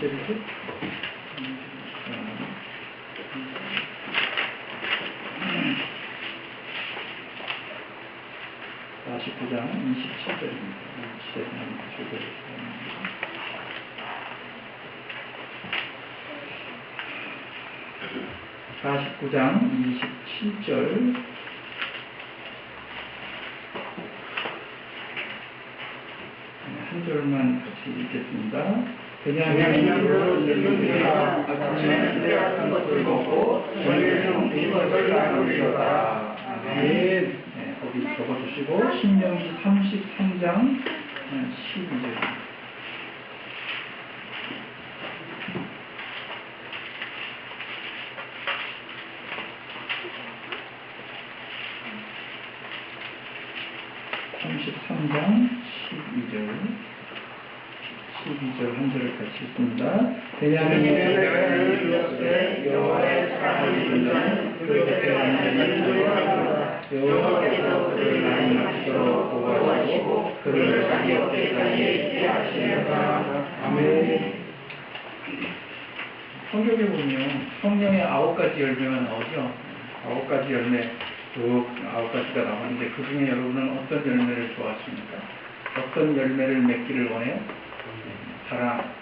절이죠? 49장 27절입니다. 49장 27절 한 절만 같이 읽겠습니다. 베냐민으로 일루가 아침에 내가 것을 먹고 저녁에는 이것을 나누리로다. 아멘. 거기 적어주시고 신명기 33장 12절 한 절을 같이 읽습니다. 베냐민의 여호와의 사랑을 입은 자는 그 곁에 앉으면 여호와께서 그를 많이 마치도록 보호하시고 그를 자기 어깨 사이에 있게 하시리로다. 아멘. 성경에 보면 성령의 9가지 열매가 나오죠. 9가지 열매, 쭉 9가지가 나오는데 그 중에 여러분은 어떤 열매를 좋아하십니까? 어떤 열매를 맺기를 원해요? 사랑,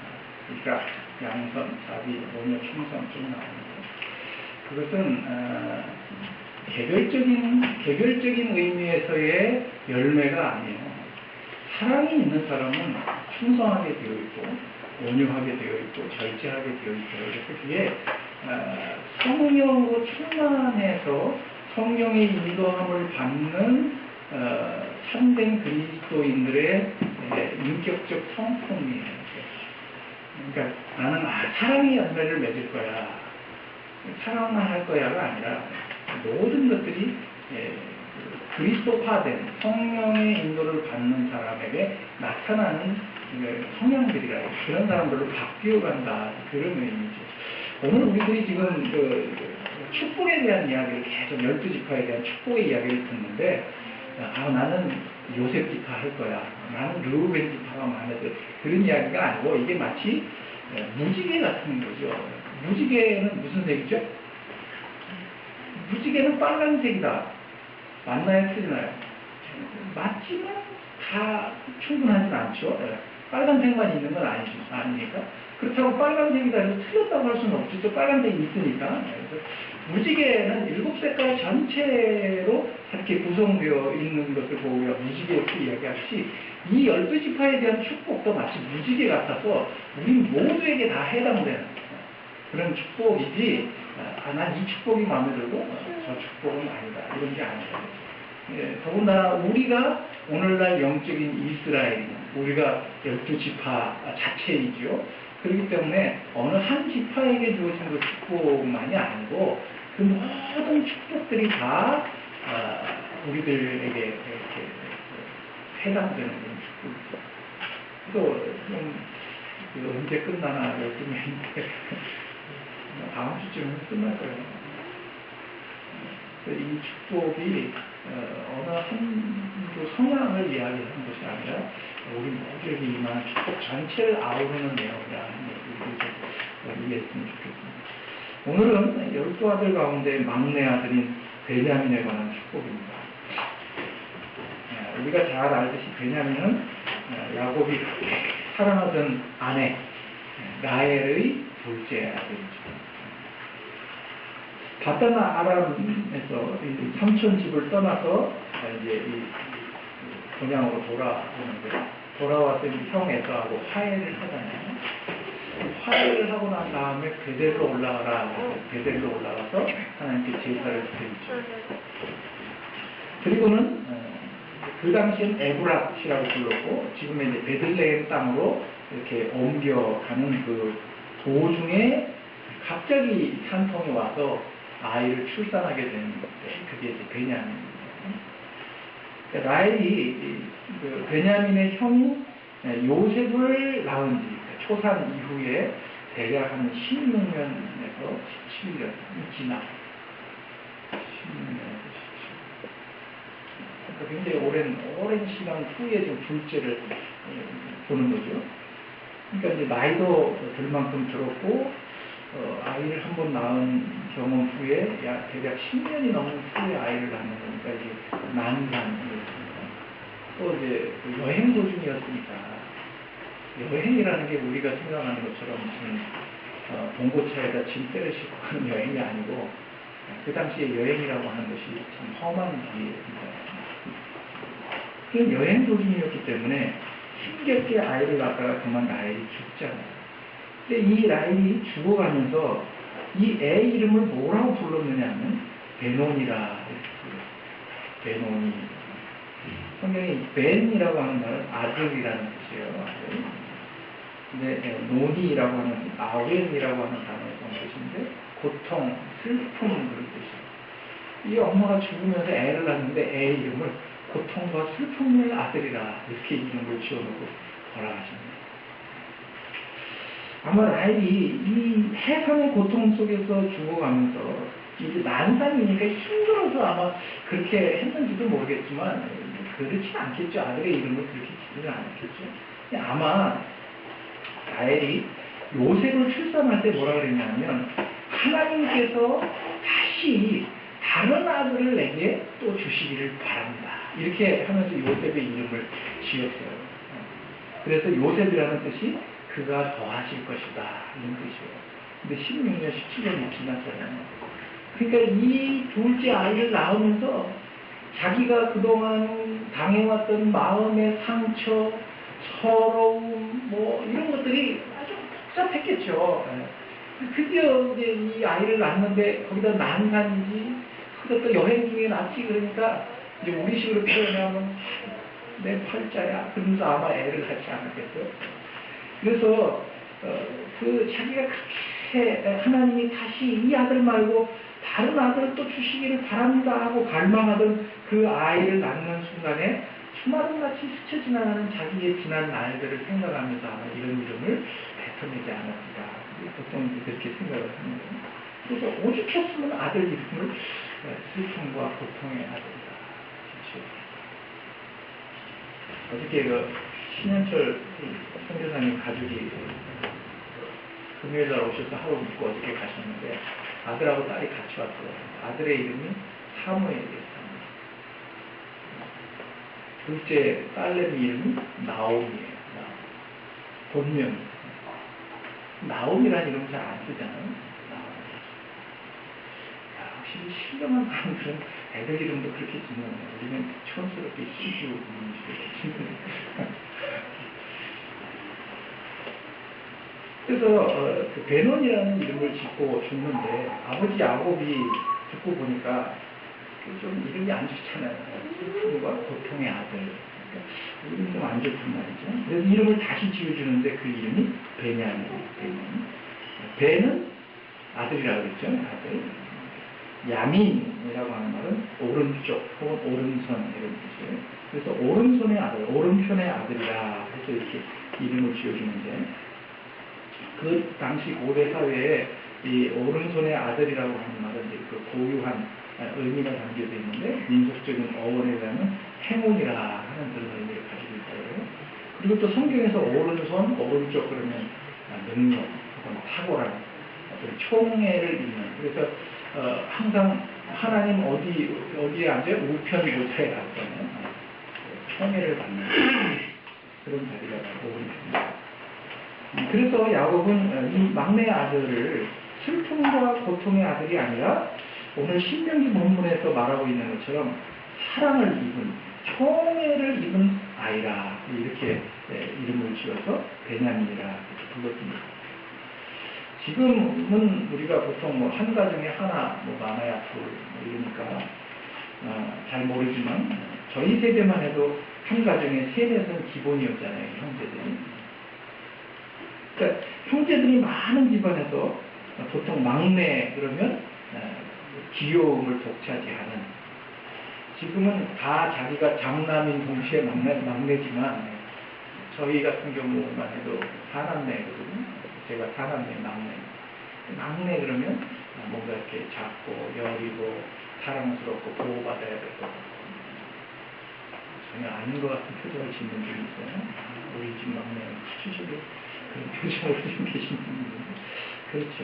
그러니까 양선, 자비, 온유, 충성 쭉 나옵니다. 그것은 개별적인 의미에서의 열매가 아니에요. 사랑이 있는 사람은 충성하게 되어 있고 온유하게 되어 있고 절제하게 되어 있어요. 그래서 그게 성령으로 충만해서 성령의 인도함을 받는 참된 그리스도인들의 인격적 성품이에요. 그러니까 나는 사랑의 열매를 맺을 거야, 사랑만 할 거야가 아니라 모든 것들이 그리스도화된 성령의 인도를 받는 사람에게 나타나는 성향들이라 그런 사람들로 바뀌어간다, 그런 의미죠. 오늘 우리들이 지금 축복에 대한 이야기를 계속 12지파에 대한 축복의 이야기를 듣는데 나는 요셉 지파 할 거야, 나는 르우벤 지파가 마음에 들어, 그런 이야기가 아니고 이게 마치 무지개 같은 거죠. 무지개는 무슨 색이죠? 무지개는 빨간색이다. 맞나요? 틀리나요? 맞지만 다 충분하진 않죠. 빨간색만 있는 건 아니니까. 그렇다고 빨간색이다 해서 틀렸다고 할 수는 없죠. 빨간색이 있으니까. 그래서 무지개는 7색깔 전체로 이렇게 구성되어 있는 것을 보고 우리가 무지개 이야기하듯이 이 12지파에 대한 축복도 마치 무지개 같아서 우리 모두에게 다 해당되는 그런 축복이지, 난 이 축복이 마음에 들고 저 축복은 아니다, 이런 게 아니다. 더군다나 우리가 오늘날 영적인 이스라엘이면 우리가 12지파 자체이죠. 그렇기 때문에 어느 한 지파에게 주어진 그 축복만이 아니고 그 모든 축복들이 다 우리들에게 이렇게 해당되는 그런 축복이죠. 또 언제 끝나나 요즘에 다음 주쯤은 끝날 거예요. 이 축복이 어느 한 성향을 이야기하는 것이 아니라 우리 모두에게 임하는 축복 전체를 아우르는 내용이라는 것을 이해했으면 좋겠습니다. 오늘은 12아들 가운데 막내 아들인 베냐민에 관한 축복입니다. 우리가 잘 알듯이 베냐민은 야곱이 사랑하던 아내 라헬의 둘째 아들이죠. 바다나 아람에서 삼촌 집을 떠나서 이제 이 본향으로 돌아오는데, 돌아와서 형 에서하고 화해를 하잖아요. 화해를 하고 난 다음에 베델로 올라가라. 베델로 올라가서 하나님께 제사를 드리죠. 그리고는 그 당시엔 에브라시라고 불렀고 지금의 이제 베들레헴 땅으로 이렇게 옮겨가는 그 도중에 갑자기 한 통이 와서 아이를 출산하게 되는 건데 그게 이제 베냐민입니다. 라헬이 베냐민의 형이 요셉을 낳은 지 초산 이후에 대략 한 16년에서 17년이 지나 16년에서 17년, 굉장히 오랜 시간 후에 좀 둘째를 보는 거죠. 그러니까 이제 나이도 들 만큼 들었고, 아이를 한 번 낳은 경험 후에 대략 10년이 넘은 후에 아이를 낳는 거니까 이게 난산이었습니다. 또 이제 여행 도중이었으니까, 여행이라는 게 우리가 생각하는 것처럼 무슨 봉고차에다 짐 때려 싣고 가는 여행이 아니고, 그 당시에 여행이라고 하는 것이 참 험한 길입니다. 그런 여행 도중이었기 때문에 힘겹게 아이를 낳다가 그만 라헬이 죽잖아요. 근데 이 라헬이 죽어가면서 이 애 이름을 뭐라고 불렀느냐 하면 베논이라 했어요. 베논이. 성경에 벤이라고 하는 말은 아들이라는 뜻이에요. 아들. 근데 논이라고 하는 아웬이라고 하는 단어에서 온 뜻인데 고통, 슬픔 그런 뜻이에요. 이 엄마가 죽으면서 애를 낳는데 애 이름을 고통과 슬픔의 아들이라 이렇게 이름을 지어놓고 돌아가십니다. 아마 라헬이 이 해상의 고통 속에서 죽어가면서 이제 난산이니까 힘들어서 아마 그렇게 했는지도 모르겠지만 그렇지 않겠죠. 아들의 이름을 그렇게 지지는 않았겠죠. 아마 라헬이 요셉을 출산할 때 뭐라 그랬냐면 하나님께서 다시 다른 아들을 내게 또 주시기를 바랍니다. 이렇게 하면서 요셉의 이름을 지었어요. 그래서 요셉이라는 뜻이 그가 더하실 것이다 이런 뜻이에요. 근데 16년, 17년이 지났잖아요. 그러니까 이 둘째 아이를 낳으면서 자기가 그동안 당해왔던 마음의 상처, 서러움, 뭐 이런 것들이 아주 복잡했겠죠. 드디어 이제 이 아이를 낳는데 거기다 난산이지, 그것도 또 여행 중에 낳지. 그러니까 이제 우리식으로 표현하면 내 팔자야. 그러면서 아마 애를 낳지 않았겠어요. 그래서 그 자기가 그렇게 하나님이 다시 이 아들 말고 다른 아들을 또 주시기를 바랍니다 하고 갈망하던 그 아이를 낳는 순간에 주마등같이 스쳐 지나가는 자기의 지난 날들을 생각하면서 아마 이런 이름을 뱉어내지 않았을까. 보통 그렇게 생각을 합니다. 그래서 오죽했으면 아들 이름을 슬픔과 고통의 아들이다. 어저께 신현철 선교사님 가족이 금요일날 오셔서 하루 묵고 어저께 가셨는데 아들하고 딸이 같이 왔더라고요. 아들의 이름이 사무엘이었습니다. 둘째 딸내미 이름이 나옴이에요. 본명. 나옴이라는 이름 잘 안 쓰잖아요. 확실히 신령한 사람들은 애들 이름도 그렇게 짓는 거예요. 우리는 촌스럽게 시주 이렇게 짓는 거예요. 그래서 그 베논이라는 이름을 짓고 죽는데 아버지 야곱이 듣고 보니까 좀 이름이 안 좋잖아요. 슬픔과 고통의 아들. 이름이 좀 안 좋단 말이죠. 그래서 이름을 다시 지어주는데 그 이름이 베냐민이에요. 베는 아들이라고 그랬죠. 아들. 야민이라고 하는 말은 오른쪽 혹은 오른손 이런 뜻이에요. 그래서 오른손의 아들, 오른편의 아들이라 해서 이렇게 이름을 지어주는데 그 당시 고대 사회에 이 오른손의 아들이라고 하는 말은 이제 그 고유한 의미가 담겨져 있는데 민족적인 어원에 의하면 행운이라 하는 그런 의미를 가지고 있다고요. 그리고 또 성경에서 오른손, 오른쪽 그러면 능력 혹은 탁월한 어떤 총애를 잇는 그래서 항상 하나님 어디에 앉아요? 우편 모자에 앉잖아요. 총애를 받는 그런 자리가 오른손입니다. 그래서 야곱은 이 막내 아들을 슬픔과 고통의 아들이 아니라 오늘 신명기 본문에서 말하고 있는 것처럼 사랑을 입은 총애를 입은 아이라 이렇게 이름을 지어서 베냐민이라 이렇게 불렀습니다. 지금은 우리가 보통 뭐 한 가정에 하나, 뭐 많아야 둘 이러니까 잘 모르지만 저희 세대만 해도 한 가정에 셋넷은 기본이었잖아요, 형제들이. 그러니까 형제들이 많은 집안에서 보통 막내 그러면 귀여움을 독차지하는 지금은 다 자기가 장남인 동시에 막내지만 저희 같은 경우만 해도 사남매거든요. 제가 사남매 막내 그러면 뭔가 이렇게 작고 여리고 사랑스럽고 보호받아야 될 것 같고 전혀 아닌 것 같은 표정을 짓는 분이 있어요. 우리 집 막내는 수식이 그런 표정으로 지금 계신 분인데. 그렇죠.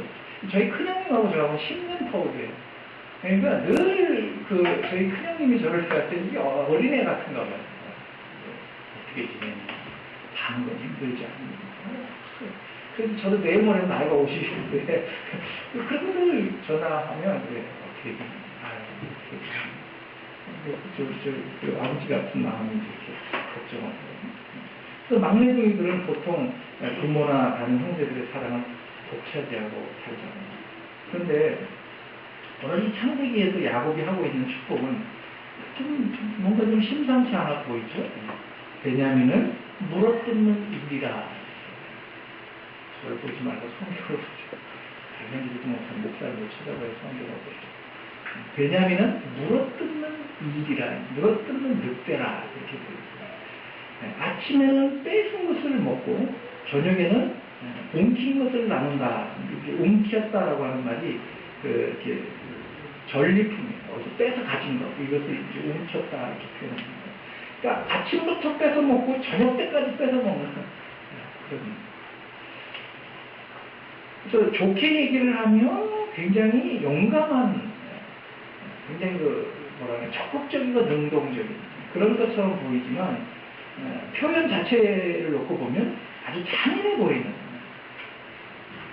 저희 큰형님하고 저하고 10년 터울이에요. 그러니까 늘 저희 큰형님이 저를 대할 때 이게 어린애 같은가 봐요. 어떻게 지내냐. 사는 건 힘들지 않습니까? 그래서 저도 내일 모레 나이가 50인데, 그런 걸 전화하면, 어떻게 지내냐. 저 아버지 같은 마음이 이렇게 걱정하고. 그래서 막내둥이들은 보통 부모나 다른 형제들의 사랑을 독차지하고 살잖아요. 그런데 오늘 이 창세기에서 야곱이 하고 있는 축복은 뭔가 좀 심상치 않아 보이죠? 베냐민은 물어뜯는 일이라. 저를 보지 말고 성경을 보죠. 당연히도 못한 목사를 못 찾아봐야 성경을 보죠. 베냐민은 물어뜯는 일이라, 물어뜯는 늑대라 이렇게 보입니다. 아침에는 뺏은 것을 먹고 저녁에는 옮긴 것을 나눈다. 이렇게 옮겼다라고 하는 말이 이렇게 전리품이에요. 어디서 뺏어 가진 것, 이것을 이제 옮겼다 이렇게 표현합니다. 그러니까 아침부터 뺏어 먹고 저녁 때까지 뺏어 먹는 그런. 그래서 좋게 얘기를 하면 굉장히 용감한, 굉장히 적극적이고 능동적인 그런 것처럼 보이지만 표현 자체를 놓고 보면 아주 잔인해 보이는,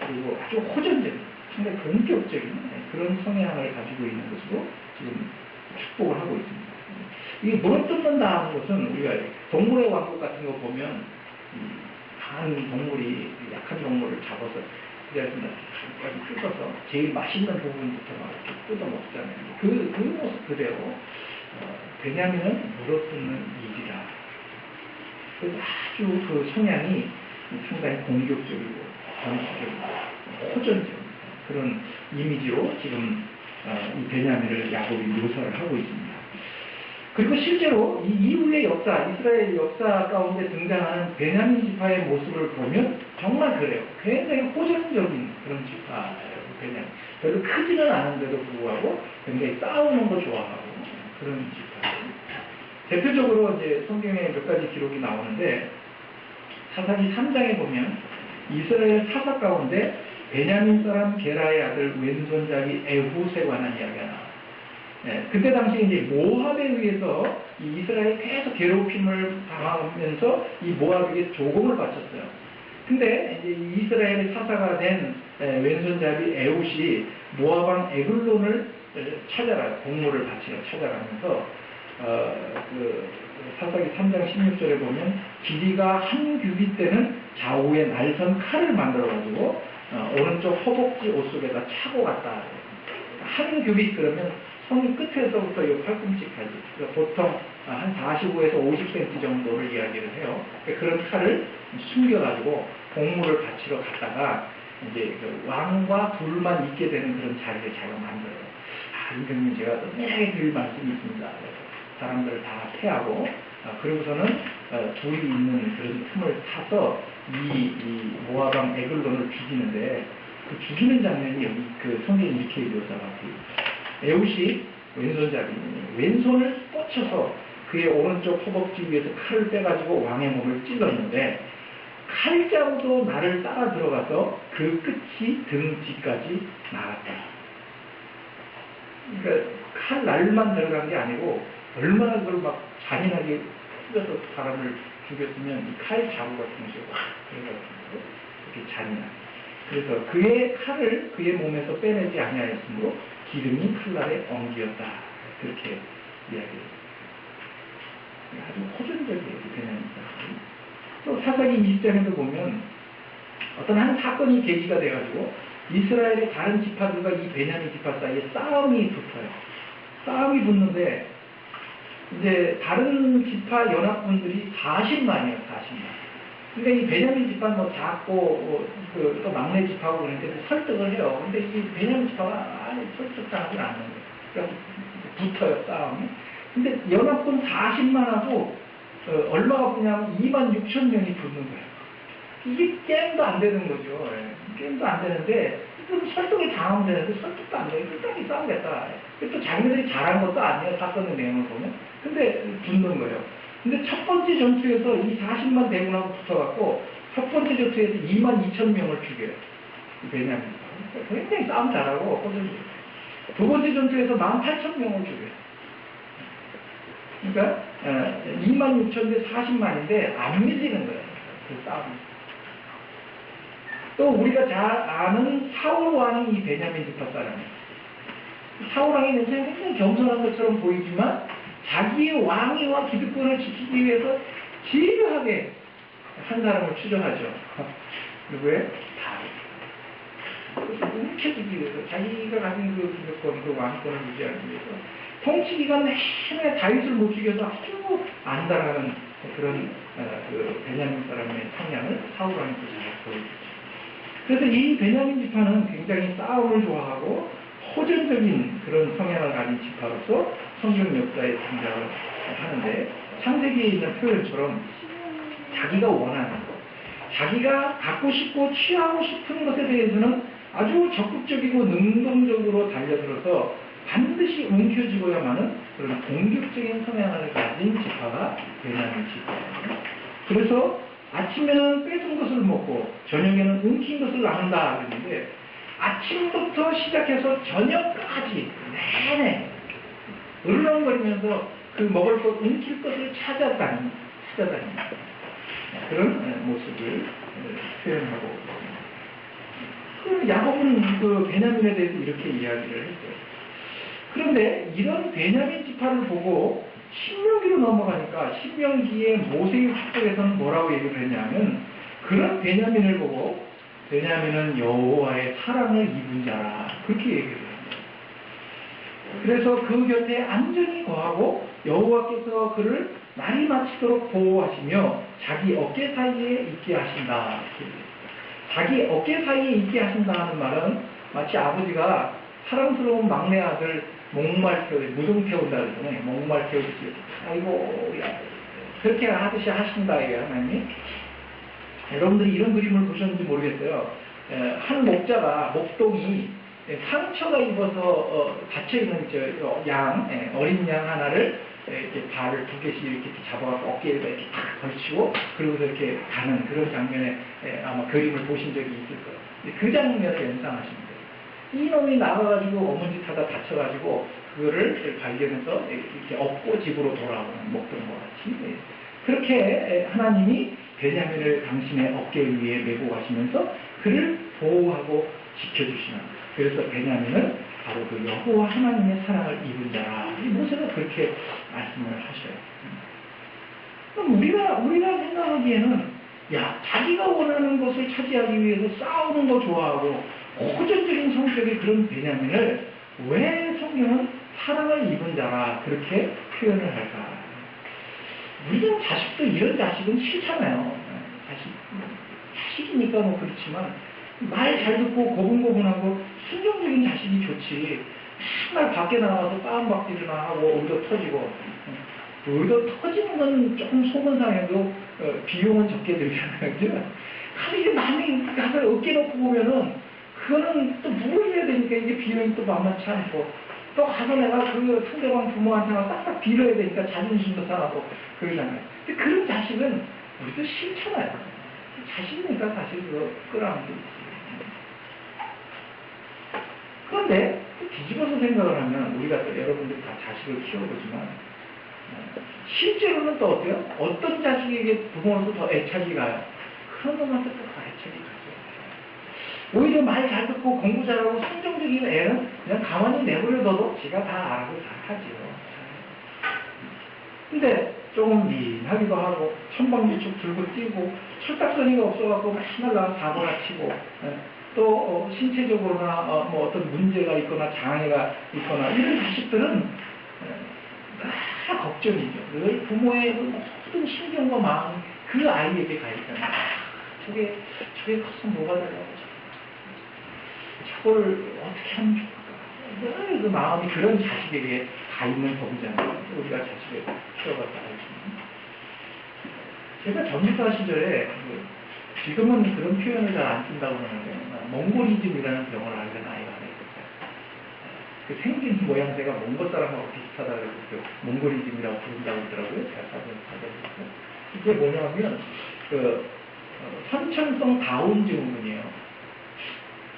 그리고 아주 호전적인, 상당히 본격적인 그런 성향을 가지고 있는 것으로 지금 축복을 하고 있습니다. 이게 물어뜯는다 하는 것은 우리가 동물의 왕국 같은 거 보면 강한 동물이 약한 동물을 잡아서 그래서 간까지 뜯어서 제일 맛있는 부분부터 막 이렇게 뜯어 먹잖아요. 그 모습 그대로 베냐민은 물어뜯는 일이라. 그래서 아주 그 성향이 상당히 공격적이고 전투적이고 호전적인 그런 이미지로 지금 이 베냐민을 야곱이 묘사를 하고 있습니다. 그리고 실제로 이 이후의 역사, 이스라엘 역사 가운데 등장하는 베냐민 지파의 모습을 보면 정말 그래요. 굉장히 호전적인 그런 지파예요. 베냐민. 별로 크지는 않은데도 불구하고 굉장히 싸우는 거 좋아하고 그런 지파예요. 대표적으로 이제 성경에 몇 가지 기록이 나오는데 사사기 3장에 보면 이스라엘 사사 가운데 베냐민 사람 게라의 아들 왼손잡이 에훗에 관한 이야기가 나와요. 그때 당시 이제 모압에 의해서 이 이스라엘이 계속 괴롭힘을 당하면서 이 모압에게 조공을 바쳤어요. 근데 이제 이스라엘의 사사가 된 왼손잡이 에훗이 모압왕 에글론을 찾아가요. 공물을 바치러 찾아가면서 그 사사기 3장 16절에 보면 길이가 한 규빗 되는 좌우에 날선 칼을 만들어가지고 오른쪽 허벅지 옷 속에다 차고 갔다. 한 규빗 그러면 손 끝에서부터 이 팔꿈치까지, 그러니까 보통 한 45에서 50cm 정도를 이야기를 해요. 그런 칼을 숨겨가지고 공물을 바치러 갔다가 이제 그 왕과 둘만 있게 되는 그런 자리를 자기가 만들어요. 이거는 제가 은혜하게 드릴 말씀이 있습니다. 사람들을 다 패하고 그러고서는 둘이 있는 그런 틈을 타서 이 모압왕 에글론을 죽이는데 그 죽이는 장면이 여기 그 성경에 이렇게 묘사가 돼요. 에훗이 왼손잡이 왼손을 뻗쳐서 그의 오른쪽 허벅지 위에서 칼을 빼가지고 왕의 몸을 찔렀는데 칼자루도 나를 따라 들어가서 그 끝이 등 뒤까지 나갔다. 그러니까 칼 날만 들어간 게 아니고 얼마나 그걸 막 잔인하게 찔러서 사람을 죽였으면 이 칼 자루 같은 것이 확 들어가서 이렇게 잔인하게. 그래서 그의 칼을 그의 몸에서 빼내지 아니하였으므로 기름이 칼날에 엉기었다. 그렇게 이야기했습니다. 아주 호전적이에요. 베냐민입니다. 또 사사기 20장에도 보면 어떤 한 사건이 계기가 돼가지고 이스라엘의 다른 지파들과 이 베냐민 지파 사이에 싸움이 붙어요. 싸움이 붙는데 이제 다른 지파 연합군들이 40만이에요. 40만. 근데 이 베냐민 지파는 뭐 작고 또 막내 지파고 그러니까 설득을 해요. 근데 이 베냐민 지파가 설득당하지 않는 거예요. 그래서 붙어요, 싸움이. 근데 연합군 40만하고 얼마가 붙냐면 2만 6천 명이 붙는 거예요. 이게 게임도 안 되는 거죠. 게임도 안 되는데 좀 설득을 당하면 되는데 설득도 안 돼요. 끝까지 싸우겠다. 또 자기들이 잘한 것도 아니에요. 사건의 내용을 보면. 근데 붙는 거예요. 근데 첫 번째 전투에서 이 40만 대군하고 붙어갖고 첫 번째 전투에서 22,000명을 죽여요. 베냐민. 굉장히 싸움 잘하고 호전지. 두 번째 전투에서 18,000명을 죽여요. 그러니까 26,000 대 40만인데 안 밀리는 거예요. 그 싸움. 또 우리가 잘 아는 사울 왕이 이 베냐민 지파 사람이에요. 사울 왕이 굉장히 겸손한 것처럼 보이지만 자기의 왕위와 기득권을 지키기 위해서 지혜하게 한 사람을 추종하죠. 누구예요? 다윗. 움켜쥐기 위해서 자기가 가진 그 기득권, 그 왕권을 유지하기 위해서 통치 기간 내내 다윗을 못 죽여서 아주 안다라는 그런 그 베냐민 사람의 성향을 사울 왕이 잘 보여주죠. 그래서 이 베냐민 지파는 굉장히 싸움을 좋아하고 호전적인 그런 성향을 가진 지파로서 성경 역사에 등장을 하는데 창세기에 있는 표현처럼 자기가 원하는 것, 자기가 갖고 싶고 취하고 싶은 것에 대해서는 아주 적극적이고 능동적으로 달려들어서 반드시 움켜쥐고야만은 그런 공격적인 성향을 가진 지파가 베냐민 지파예요. 그래서 아침에는 뺏은 것을 먹고 저녁에는 움킨 것을 나눈다 그러는데 아침부터 시작해서 저녁까지 내내 으르렁거리면서 그 먹을 것, 움킬 것을 찾아다닙니다. 그런 모습을 표현하고 있습니다. 그 야곱은 그 베냐민에 대해서 이렇게 이야기를 했어요. 그런데 이런 베냐민 지파를 보고 신명기로 넘어가니까 신명기의 모세의 축복에서는 뭐라고 얘기를 했냐면 그런 베냐민을 보고 베냐민은 여호와의 사랑을 입은 자라 그렇게 얘기를 합니다. 그래서 그 곁에 안전히 거하고 여호와께서 그를 날이 마치도록 보호하시며 자기 어깨 사이에 있게 하신다. 자기 어깨 사이에 있게 하신다는 말은 마치 아버지가 사랑스러운 막내 아들 목말 태우듯이 무등 태운다 그러잖아요. 목말 태우듯이 아이고 야 그렇게 하듯이 하신다 이게 하나님이. 여러분들이 이런 그림을 보셨는지 모르겠어요. 한 목자가 목동이 상처가 입어서 닫혀있는 어린 양 하나를 이렇게 발을 두 개씩 이렇게 잡아갖고 어깨에다 이렇게 탁 걸치고 그러고서 이렇게 가는 그런 장면에 아마 그림을 보신 적이 있을 거예요. 그 장면을 연상하시면 돼요. 이놈이 나가가지고 어문짓 하다 다쳐가지고 그거를 발견해서 이렇게 업고 집으로 돌아오는 목동과 같이 그렇게 하나님이 베냐민을 당신의 어깨 위에 메고 가시면서 그를 보호하고 지켜주시는 그래서 베냐민은 바로 그 여호와 하나님의 사랑을 입은 자라. 이 모세가 그렇게 말씀을 하셔요. 그럼 우리가 생각하기에는 야 자기가 원하는 것을 차지하기 위해서 싸우는 거 좋아하고 호전적인 성격의 그런 베냐민을 왜 성경은 사랑을 입은 자라 그렇게 표현을 할까? 우리는 자식도 이런 자식은 싫잖아요. 자식이니까 뭐 그렇지만 말 잘 듣고 고분고분하고 순종적인 자식이 좋지. 맨날 밖에 나가서 빠음박질이나 하고 의도 터지고 의도 터지는 건 조금 속은 상해도 비용은 적게 들잖아요. 하루 남이 가서 어깨 놓고 보면은 그거는 또 물어줘야 되니까 이게 비용이 또 만만치 않고 또 가서 내가 그 상대방 부모한테 싹싹 빌어야 되니까 자존심도 상하고 그러잖아요. 근데 그런 자식은 우리도 싫잖아요. 자식이니까 사실 그거 끌어안고 있지. 그런데 뒤집어서 생각을 하면 우리가 또 여러분들 다 자식을 키워보지만 실제로는 또 어때요? 어떤 자식에게 부모로서 더 애착이 가요? 그런 놈한테 또 더 애착이 가죠. 오히려 말 잘 듣고 공부 잘하고 성정적인 애는 그냥 가만히 내버려둬도 지가 다 알아서 잘 하지요. 근데 조금 민하기도 하고 천방지축 들고 뛰고 철딱서니가 없어갖고 맨날 나가 사고나 치고 또 신체적으로나 뭐 어떤 문제가 있거나 장애가 있거나 이런 자식들은 다 걱정이죠. 늘 부모의 모든 신경과 마음이 그 아이에게 가 있잖아요. 저게 커서 뭐가 되려고 저걸 어떻게 하면 좋을까? 늘 그 마음이 그런 자식에게 가 있는 법이잖아요. 우리가 자식을 키워봤다 알지만. 제가 전무사 시절에 지금은 그런 표현을 잘 안 쓴다고 그러는데 몽골이즘이라는 병을 앓는 아이가 하나 있었어요. 그 생긴 모양새가 몽골 사람하고 비슷하다 그래서 그 몽골이즘이라고 부른다고 그러더라고요. 제가 사전에서. 이게 뭐냐면 선천성 다운 증후군이에요.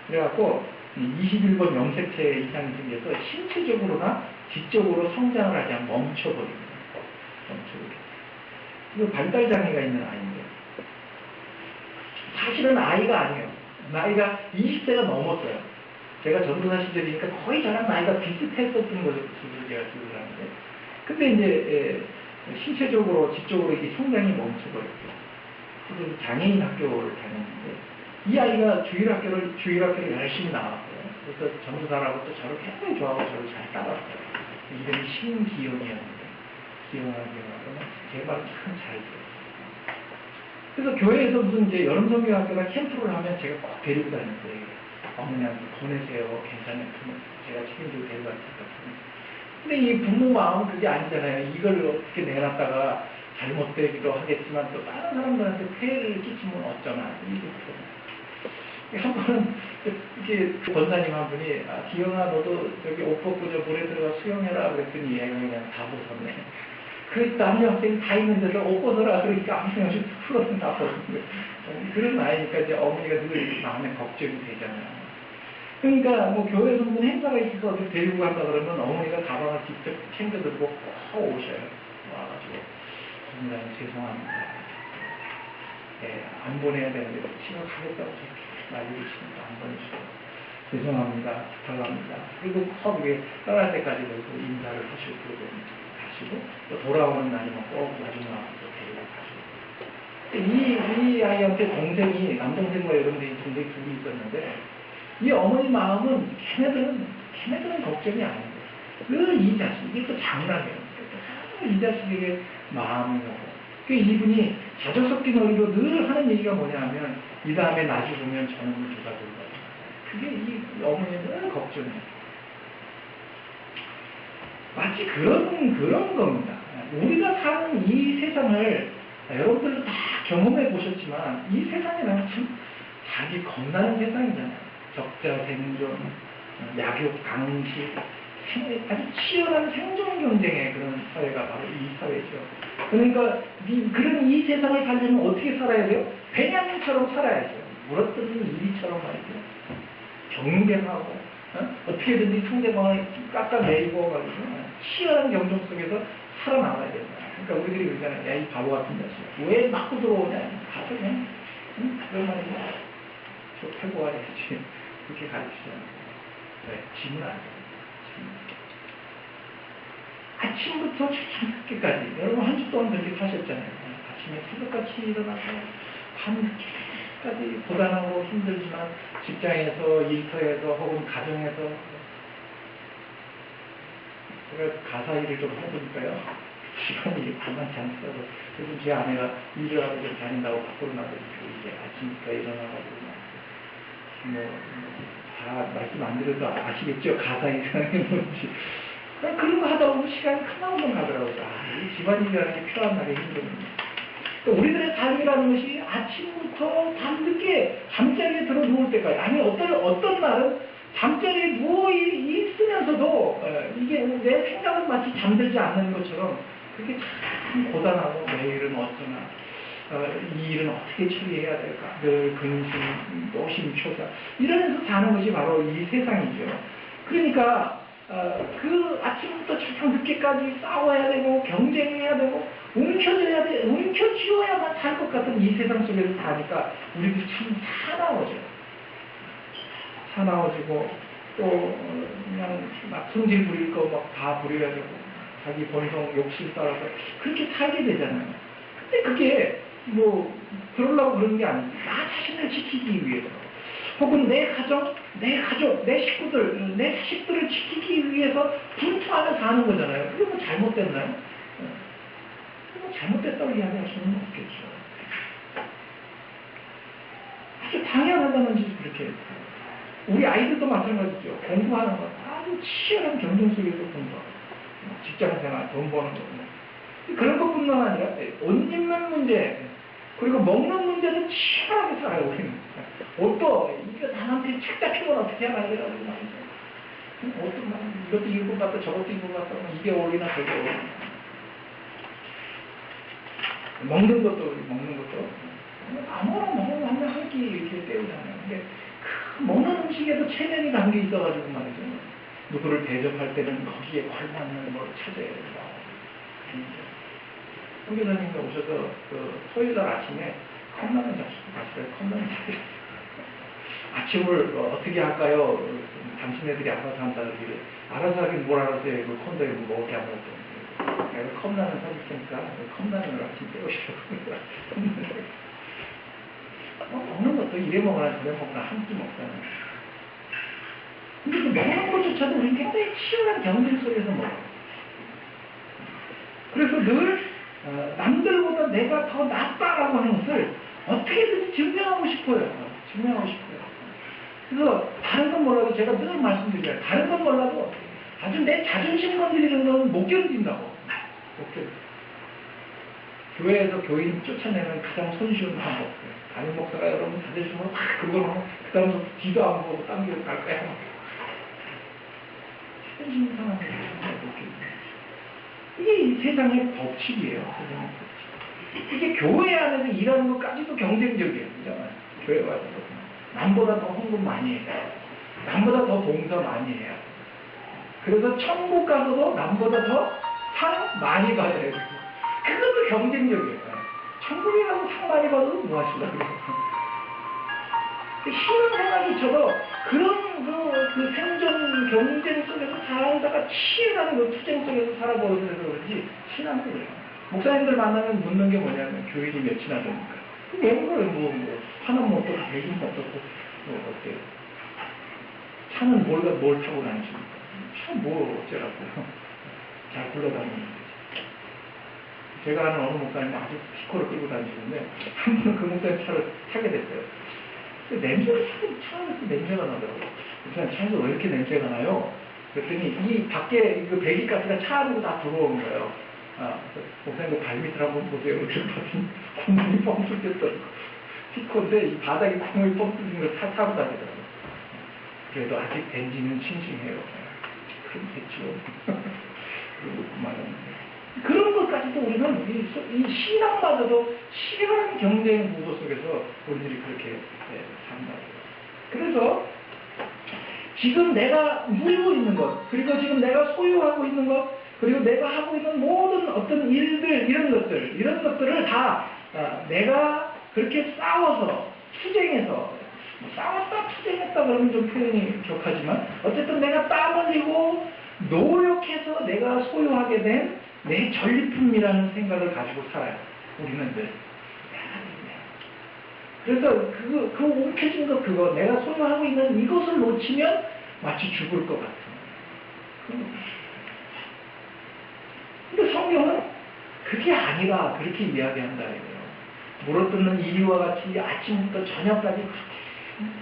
그래갖고 21번 염색체 이상이 생겨서 신체적으로나 지적으로 성장을 하지 않고 멈춰버립니다. 그리고 발달장애가 있는 아이인데 사실은 아이가 아니에요. 나이가 20세가 넘었어요. 제가 전도사 시절이니까 거의 저랑 나이가 비슷했었던 것으로 제가 기억을 하는데 근데 이제 신체적으로 지적으로 이게 성장이 멈춰버렸죠. 그래서 장애인 학교를 다녔는데 이 아이가 주일학교를 열심히 나왔어요. 그래서 전도사라고 또 저를 굉장히 좋아하고 저를 잘 따랐어요. 이름이 신기영이었는데 기영하기영하고는 제 말을 참 잘 들었어요. 그래서 교회에서 무슨 이제 여름성경학교가 캠프를 하면 제가 꼭 데리고 다녔어요. 어머니한테 보내세요. 괜찮아요. 제가 책임지고 데려갈 것 같은데. 근데 이 부모 마음은 그게 아니잖아요. 이걸 어떻게 내놨다가 잘못되기도 하겠지만 또 다른 사람들한테 폐해를 끼치면 어쩌나. 한 번은 이렇게 권사님 한 분이 기영아 너도 저기 옷 벗고 저 물에 들어가 수영해라 그랬더니 얘가 그냥 다 벗었네. 그 남자 학생이 다 있는 데서 옷 벗어라 그러니까 아무 생각 없이 풀어서 다 벗었는데 그런 나이니까 이제 어머니가 늘 마음에 걱정이 되잖아요. 그러니까 뭐 교회 성분 행사가 있어서 어디 데리고 간다 그러면 어머니가 가방을 직접 챙겨 들고 꼭 오셔요. 와가지고 선생님 죄송합니다. 예, 안 보내야 되는데 집에 가겠다고 난리를 치니까 안 보내주고 죄송합니다. 부탁합니다. 그리고 거기에 떠날 때까지 그래서 인사를 하시고 가시고 또 돌아오는 날이면 꼭 마지막 또 데리고 가시고 이 아이한테 동생이 남동생과 여동생이 동생이 둘이 있었는데 이 어머니 마음은 걔네들은 걱정이 아닌데 늘 이 자식 이게 또 장난이에요. 이 자식에게 마음이 오고 그 이분이 자족 섞인 어리로 늘 하는 얘기가 뭐냐면 이 다음에 나 죽으면 저놈을 누가 돌 거야. 그게 이 어머니의 늘 걱정이에요. 마치 그런 겁니다. 우리가 사는 이 세상을 여러분들도 다 경험해 보셨지만 이 세상이란 참 자기 겁나는 세상이잖아요. 적자 생존, 약육 강식, 아주 치열한 생존 경쟁의 그런 사회가 바로 이 사회죠. 그러니까 그런 이 세상을 살려면 어떻게 살아야 돼요? 베냐민처럼 살아야죠. 물어뜯는 이리처럼 말이죠. 경쟁하고 어떻게든지 상대방을 깎아내리고 말이죠. 치열한 경쟁 속에서 살아남아야 된다. 그러니까 우리들이 그러잖아요. 야, 이 바보 같은 자식. 왜 맞고 들어오냐. 가서 그냥 그런 말이야. 좋다고 하야지. 그렇게 가르치잖아요. 네, 짐은 안 돼요. 아침부터 저녁까지 여러분 한 주 동안 그렇게 사셨잖아요. 아침에 새벽같이 일어나서 밤늦게까지 고단하고 힘들지만 직장에서 일터에서 혹은 가정에서 제가 가사 일을 좀 해보니까요. 시간이 만만치 않더라고요. 그래서 제 아내가 일을 하고 좀 다닌다고 밖으로 나가지고 이제 아침부터 일어나가지고 다 말씀 안 드려도 아시겠죠? 가사 이상이 뭔지. 그런 거 하다 보면 시간이 큰만큼 가더라고요. 이 집안일이라는 게 필요한 날이 힘듭니다. 그러니까 우리들의 삶이라는 것이 아침부터 밤늦게 잠자리에 들어 누울 때까지, 아니 어떤 날은 잠자리에 누워 있으면서도 이게 내 생각은 마치 잠들지 않는 것처럼 그게 참 고단하고 내일은 어쩌나 이 일은 어떻게 처리해야 될까 늘 근심, 노심초사 이러면서 사는 것이 바로 이 세상이죠. 그러니까 그 아침부터 저녁 늦게까지 싸워야 되고 경쟁해야 되고 움켜쥐어야만 살 것 같은 이 세상 속에서 사니까 우리도 참 사나워지고 또 그냥 막 성질 부릴 거 막 다 부려야 되고 자기 본성 욕심 따라서 그렇게 살게 되잖아요. 근데 그게 뭐 그러려고 그런 게 아니고 나 자신을 지키기 위해서 혹은 내 가정, 내 식구들, 내 자식들을 지키기 위해서 분투하며 사는 거잖아요. 그게 뭐 잘못됐나요? 뭐 잘못됐다고 이야기할 수는 없겠죠. 아주 당연하다는 짓을 그렇게 해요. 우리 아이들도 마찬가지죠. 공부하는 거 아주 치열한 경쟁 속에서 공부하고 직장생활, 돈 버는 거 그런 것뿐만 아니라 옷 입는 문제 그리고 먹는 문제는 치열하게 살아요. 우리는. 옷도 이거 남한테 책 잡히면 어떻게 하나 이래가지고 말이죠. 옷도 막 이것도 입고 갔다 저것도 입고 갔다 이게 어울리나 저게 어울리나 먹는 것도 아무거나 먹으면 한 끼 이렇게 때우잖아요. 근데 그 먹는 음식에도 체면이 담겨 있어가지고 말이죠. 누구를 대접할 때는 거기에 걸맞는 걸 찾아야 된다. 선교사님이 오셔서 그 토요일날 아침에 컵라면 잡수고 갔어요. 컵라면 잡수고. 아침을 어떻게 할까요? 당신네들이 알아서 한다 그러길래 알아서 하긴 뭘 알아서 해. 그 콘도에 먹을 게 아무것도. 내가 컵라면 사줄 테니까 컵라면을 아침 때우시라고. 먹는 것도 이래 먹으나 저래 먹으나 한 끼 먹잖아요. 근데 그 먹는 것조차도 우리는 굉장히 치열한 경쟁 속에서 먹어요. 그래서 늘 남들보다 내가 더 낫다라고 하는 것을 어떻게든 증명하고 싶어요. 증명하고 싶어요. 그래서 다른 건 몰라도 제가 늘 말씀드려요. 다른 건 몰라도 아주 내 자존심 건드리는 건 못 견딘다고. 못 견뎌. 교회에서 교인 쫓아내는 가장 손쉬운 방법. 담임 목사가 여러분 자존심으로 막 그거는 그 다음에 뒤도 안 보고 딴 길로 갈 거야. 자존심 상하는 걸 못 견뎌. 이게 이 세상의 법칙이에요. 세상의 법칙. 이게 교회 안에서 일하는 것까지도 경쟁적이에요. 그죠? 교회 와서 남보다 더 헌금 많이 해요. 남보다 더 봉사 많이 해요. 그래서 천국 가서도 남보다 더 상 많이 받아야 되고. 그것도 경쟁적이에요. 천국에 가서 상 많이 받아도 뭐 하시려고 그래요. 신앙생활이 저도 그런 그 생존 경쟁 속에서 살다가 치열한 그 투쟁 속에서 살아버려서 그런지 신앙도 그래요. 목사님들 만나면 묻는 게 뭐냐면 교인이 몇이나 됩니까? 왜 그래요? 하나는 뭐 어떻고 백인 뭐 어떻고 뭐 어때요? 차는 뭘 타고 다니십니까? 참 뭐 어쩌라고요. 잘 굴러다니는 거지. 제가 아는 어느 목사님이 아주 피코를 끌고 다니시는데 한 번은 그 목사님 차를 타게 됐어요. 냄새가 차에서 냄새가 나더라고요. 그래서 차에서 왜 이렇게 냄새가 나요? 그랬더니 이 밖에 그 배기가스가 차 안으로 다 들어오는 거예요. 그래서 목사님 그 발밑을 한번 보세요. 이렇게 봤더니 구멍이 뻥 뚫렸더라고요. 피코인데 이 바닥에 구멍이 뻥 뚫린 걸 타고 다니더라고요. 그래도 아직 엔진은 싱싱해요. 그럼 됐죠. 그러고 말았는데. 그런 것까지도 우리는 이 신앙마저도 치열한 경쟁 구도 속에서 우리들이 그렇게 산다고. 그래서 지금 내가 누리고 있는 것, 그리고 지금 내가 소유하고 있는 것, 그리고 내가 하고 있는 모든 어떤 일들, 이런 것들을 다 내가 그렇게 싸워서, 투쟁해서, 싸웠다, 투쟁했다 그러면 좀 표현이 격하지만, 어쨌든 내가 땀 흘리고 노력해서 내가 소유하게 된 내 전리품이라는 생각을 가지고 살아요. 우리는 늘. 그래서 그 움켜진 것 그거 내가 소유하고 있는 이것을 놓치면 마치 죽을 것 같은. 근데 성경은 그게 아니라 그렇게 이야기한다 이거예요. 물어뜯는 이리와 같이 아침부터 저녁까지 그렇게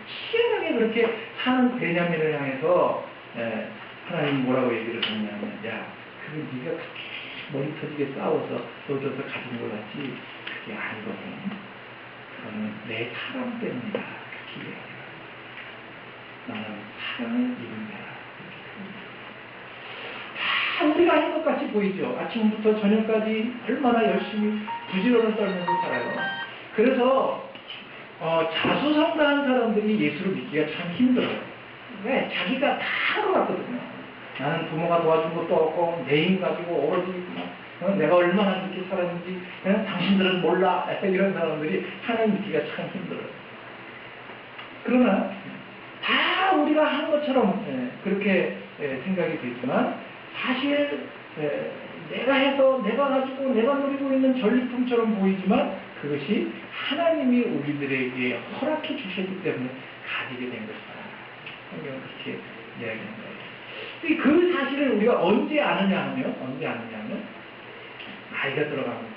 치열하게 그렇게 사는 베냐민을 향해서 하나님 뭐라고 얘기를 했냐면 야, 그게 네가 그렇게 머리 터지게 싸워서 얻어서 가진 것 같지 그게 아니거든. 그거는 내 사랑 때문이다. 그렇게 얘기해요. 나는 사랑을 입은다. 다 우리가 한 것 같이 보이죠. 아침부터 저녁까지 얼마나 열심히 부지런을 떨면서 살아요. 그래서 자수성가한 사람들이 예수를 믿기가 참 힘들어요. 왜? 자기가 다 한 것 같거든요. 나는 부모가 도와준 것도 없고 내 힘 가지고 오로지 내가 얼마나 그렇게 살았는지 당신들은 몰라 이런 사람들이 하나님 믿기가 참 힘들어요. 그러나 다 우리가 한 것처럼 그렇게 생각이 되지만 사실 내가 해서 내가 가지고 내가 누리고 있는 전리품처럼 보이지만 그것이 하나님이 우리들에게 허락해 주셨기 때문에 가지게 된 것이다. 성경은 그렇게 이야기합니다. 그 사실을 우리가 언제 아느냐 하면 나이가 들어가면서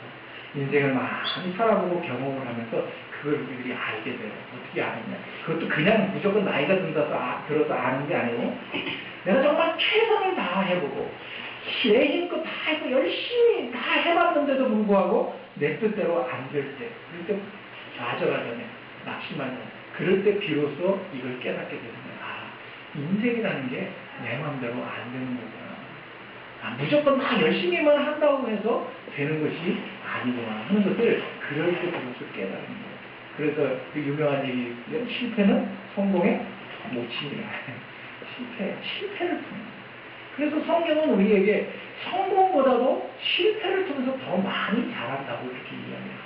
인생을 많이 살아보고 경험을 하면서 그걸 우리들이 알게 돼요. 어떻게 아느냐. 그것도 그냥 무조건 나이가 들어서 아는 게 아니고 내가 정말 최선을 다해보고 내 힘껏 다 해서 열심히 다 해봤는데도 불구하고 내 뜻대로 안 될 때 그럴 때 좌절하잖아요. 낙심하잖아요. 그럴 때 비로소 이걸 깨닫게 되는 거예요. 인생이라는 게 내 마음대로 안 되는 거구나. 무조건 다 열심히만 한다고 해서 되는 것이 아니구나 하는 것을 그럴 때 비로소 깨닫는 거예요. 그래서 그 유명한 얘기, 실패는 성공의 모친이라. 실패를 통해. 그래서 성경은 우리에게 성공보다도 실패를 통해서 더 많이 자란다고 이렇게 이야기합니다.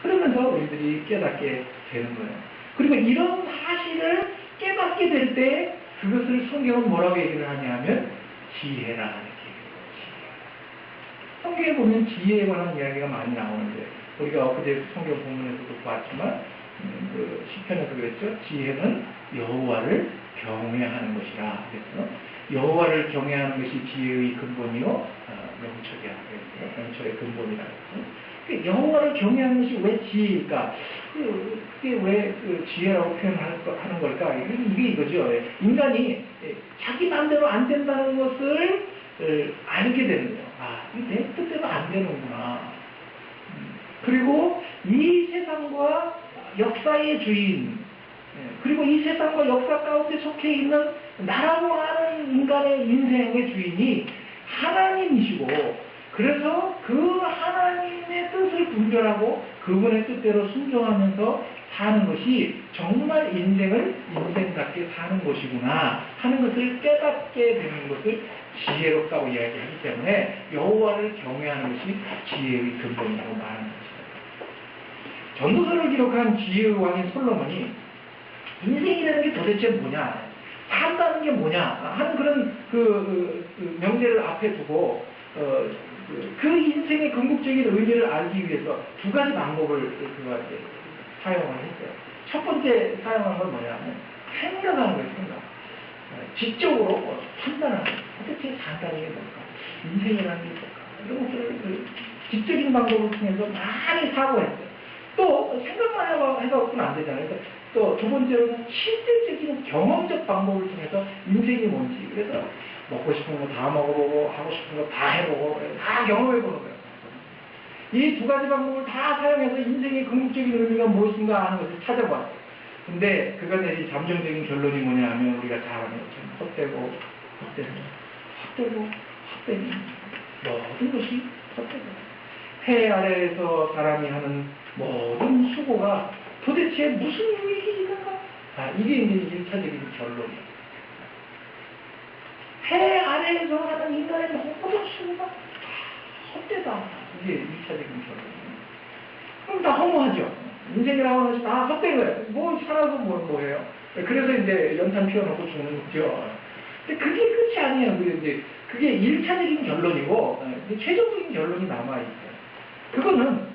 그러면서 우리들이 깨닫게 되는 거예요. 그리고 이런 사실을 깨닫게 될 때 그것을 성경은 뭐라고 얘기를 하냐면 지혜라 이렇게 얘기해요. 지혜. 성경에 보면 지혜에 관한 이야기가 많이 나오는데 우리가 엊그제 성경 본문에서도 봤지만 그 시편에서 그랬죠. 지혜는 여호와를 경외하는 것이라 그랬죠. 여호와를 경외하는 것이 지혜의 근본이요 명철이야. 명철의 근본이라 그랬죠. 여호와를 경외하는 것이 왜 지혜일까? 그게 왜 지혜라고 표현하는 걸까? 이게 이거죠. 인간이 자기 마음대로 안 된다는 것을 알게 되는 거예요. 아, 이게 내 뜻대로 안 되는구나. 그리고 이 세상과 역사의 주인, 그리고 이 세상과 역사 가운데 속해 있는 나라고 하는 인간의 인생의 주인이 하나님이시고, 그래서 그 하나님의 뜻을 분별하고 그분의 뜻대로 순종하면서 사는 것이 정말 인생답게 사는 것이구나 하는 것을 깨닫게 되는 것을 지혜롭다고 이야기하기 때문에 여호와를 경외하는 것이 지혜의 근본이라고 말하는 것입니다. 전도서를 기록한 지혜의 왕인 솔로몬이 인생이라는 게 도대체 뭐냐, 산다는 게 뭐냐 하는 그런 명제를 앞에 두고 그 인생의 궁극적인 의미를 알기 위해서 두 가지 방법을 사용을 했어요. 첫 번째 사용한 건 뭐냐면 생각하는 거예요. 생각. 지적으로 판단하는 거예요. 도대체 산다는 게 뭘까? 인생이라는 게 뭘까? 이런 것들을 지적인 방법을 통해서 많이 사고했어요. 또 생각만 해서는 안 되잖아요. 또 두 번째로는 실질적인 경험적 방법을 통해서 인생이 뭔지, 그래서 먹고 싶은 거 다 먹어보고 하고 싶은 거 다 해보고 다 경험해보는 거예요. 이 두 가지 방법을 다 사용해서 인생의 궁극적인 의미가 무엇인가 하는 것을 찾아봤어요. 근데 그가 내린 잠정적인 결론이 뭐냐 하면 우리가 잘 아는 것처럼 헛되고 모든 것이 헛되고 해 아래에서 사람이 하는 모든 수고가 도대체 무슨 유익이 있는가? 이게 이제 1차적인 결론이에요. 해 아래에서 하는 인간의 모든 수고가 헛되다. 이게 1차적인 결론이에요. 그럼 다 허무하죠. 인생이라고 하는 것이 다 헛된 거예요. 뭐 살아서 뭐예요. 그래서 이제 연탄 피워놓고 죽는 거죠. 근데 그게 끝이 아니에요. 그게 1차적인 결론이고 최종적인 결론이 남아있어요. 그거는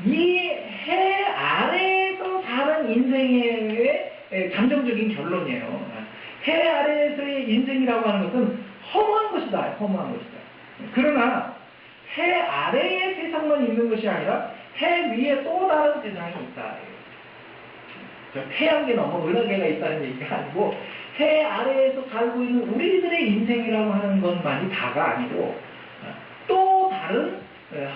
이 해 아래에서 사는 인생의 잠정적인 결론이에요. 해 아래에서의 인생이라고 하는 것은 허무한 것이다. 허무한 것이다. 그러나 해 아래의 세상만 있는 것이 아니라 해 위에 또 다른 세상이 있다. 태양계 너머 은하계가 있다는 얘기가 아니고 해 아래에서 살고 있는 우리들의 인생이라고 하는 것만이 다가 아니고 또 다른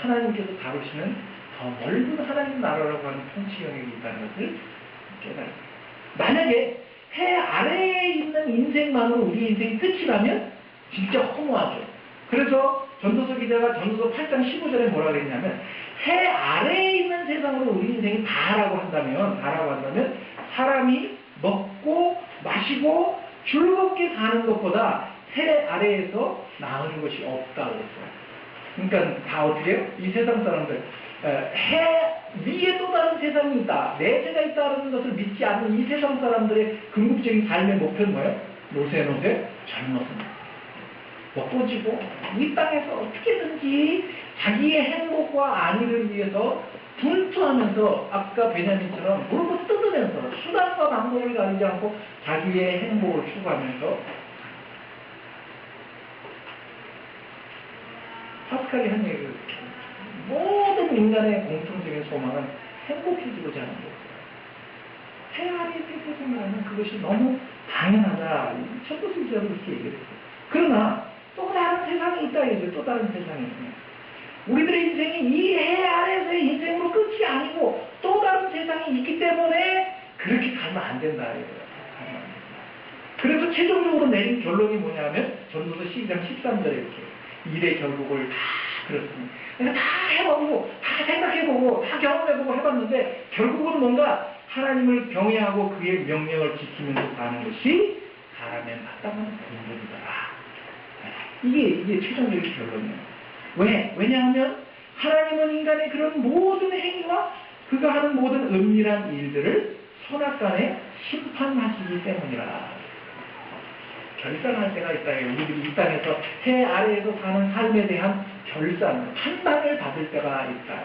하나님께서 다루시는 더 넓은 하나님 나라라고 하는 통치 영역이 있다는 것을 깨달아요. 만약에 해 아래에 있는 인생만으로 우리 인생이 끝이라면 진짜 허무하죠. 그래서 전도서 기자가 전도서 8장 15절에 뭐라 그랬냐면 해 아래에 있는 세상으로 우리 인생이 다라고 한다면 사람이 먹고 마시고 즐겁게 사는 것보다 해 아래에서 나은 것이 없다고 했어요. 그러니까 다 어떻게 해요? 이 세상 사람들 해 위에 또 다른 세상이 있다. 내세가 있다는 것을 믿지 않는 이 세상 사람들의 궁극적인 삶의 목표는 뭐예요? 노세 젊어서 먹고 지고 이 땅에서 어떻게든지 자기의 행복과 안위를 위해서 분투하면서 아까 베냐민처럼 물고 뜯으면서 수단과 방법을 가리지 않고 자기의 행복을 추구하면서 파스칼이 한 얘기를 모든 인간의 공통적인 소망은 행복해지고자 하는 거예요. 해아리의 세상이라면 그것이 너무 당연하다. 천도승자도 그렇게 얘기를 했어요. 그러나 또 다른 세상이 있다 이거죠. 또 다른 세상이 있어요. 우리들의 인생이 이 해 아래에서의 인생으로 끝이 아니고 또 다른 세상이 있기 때문에 그렇게 가면 안 된다 이거예요. 그래서 최종적으로 내린 결론이 뭐냐면 전도서 12장 13절에 이렇게 일의 결국을 다 그렇습니다. 그래서 다 해보고, 다 생각해보고, 다 경험해보고 해봤는데, 결국은 뭔가 하나님을 경외하고 그의 명령을 지키면서 사는 것이 사람의 마땅한 본분이더라. 이게 최종적인 결론이에요. 왜냐하면 하나님은 인간의 그런 모든 행위와 그가 하는 모든 은밀한 일들을 선악간에 심판하시기 때문이라. 결산할 때가 있다. 우리들이 이 땅에서 해 아래에서 사는 삶에 대한 결산, 판단을 받을 때가 있다.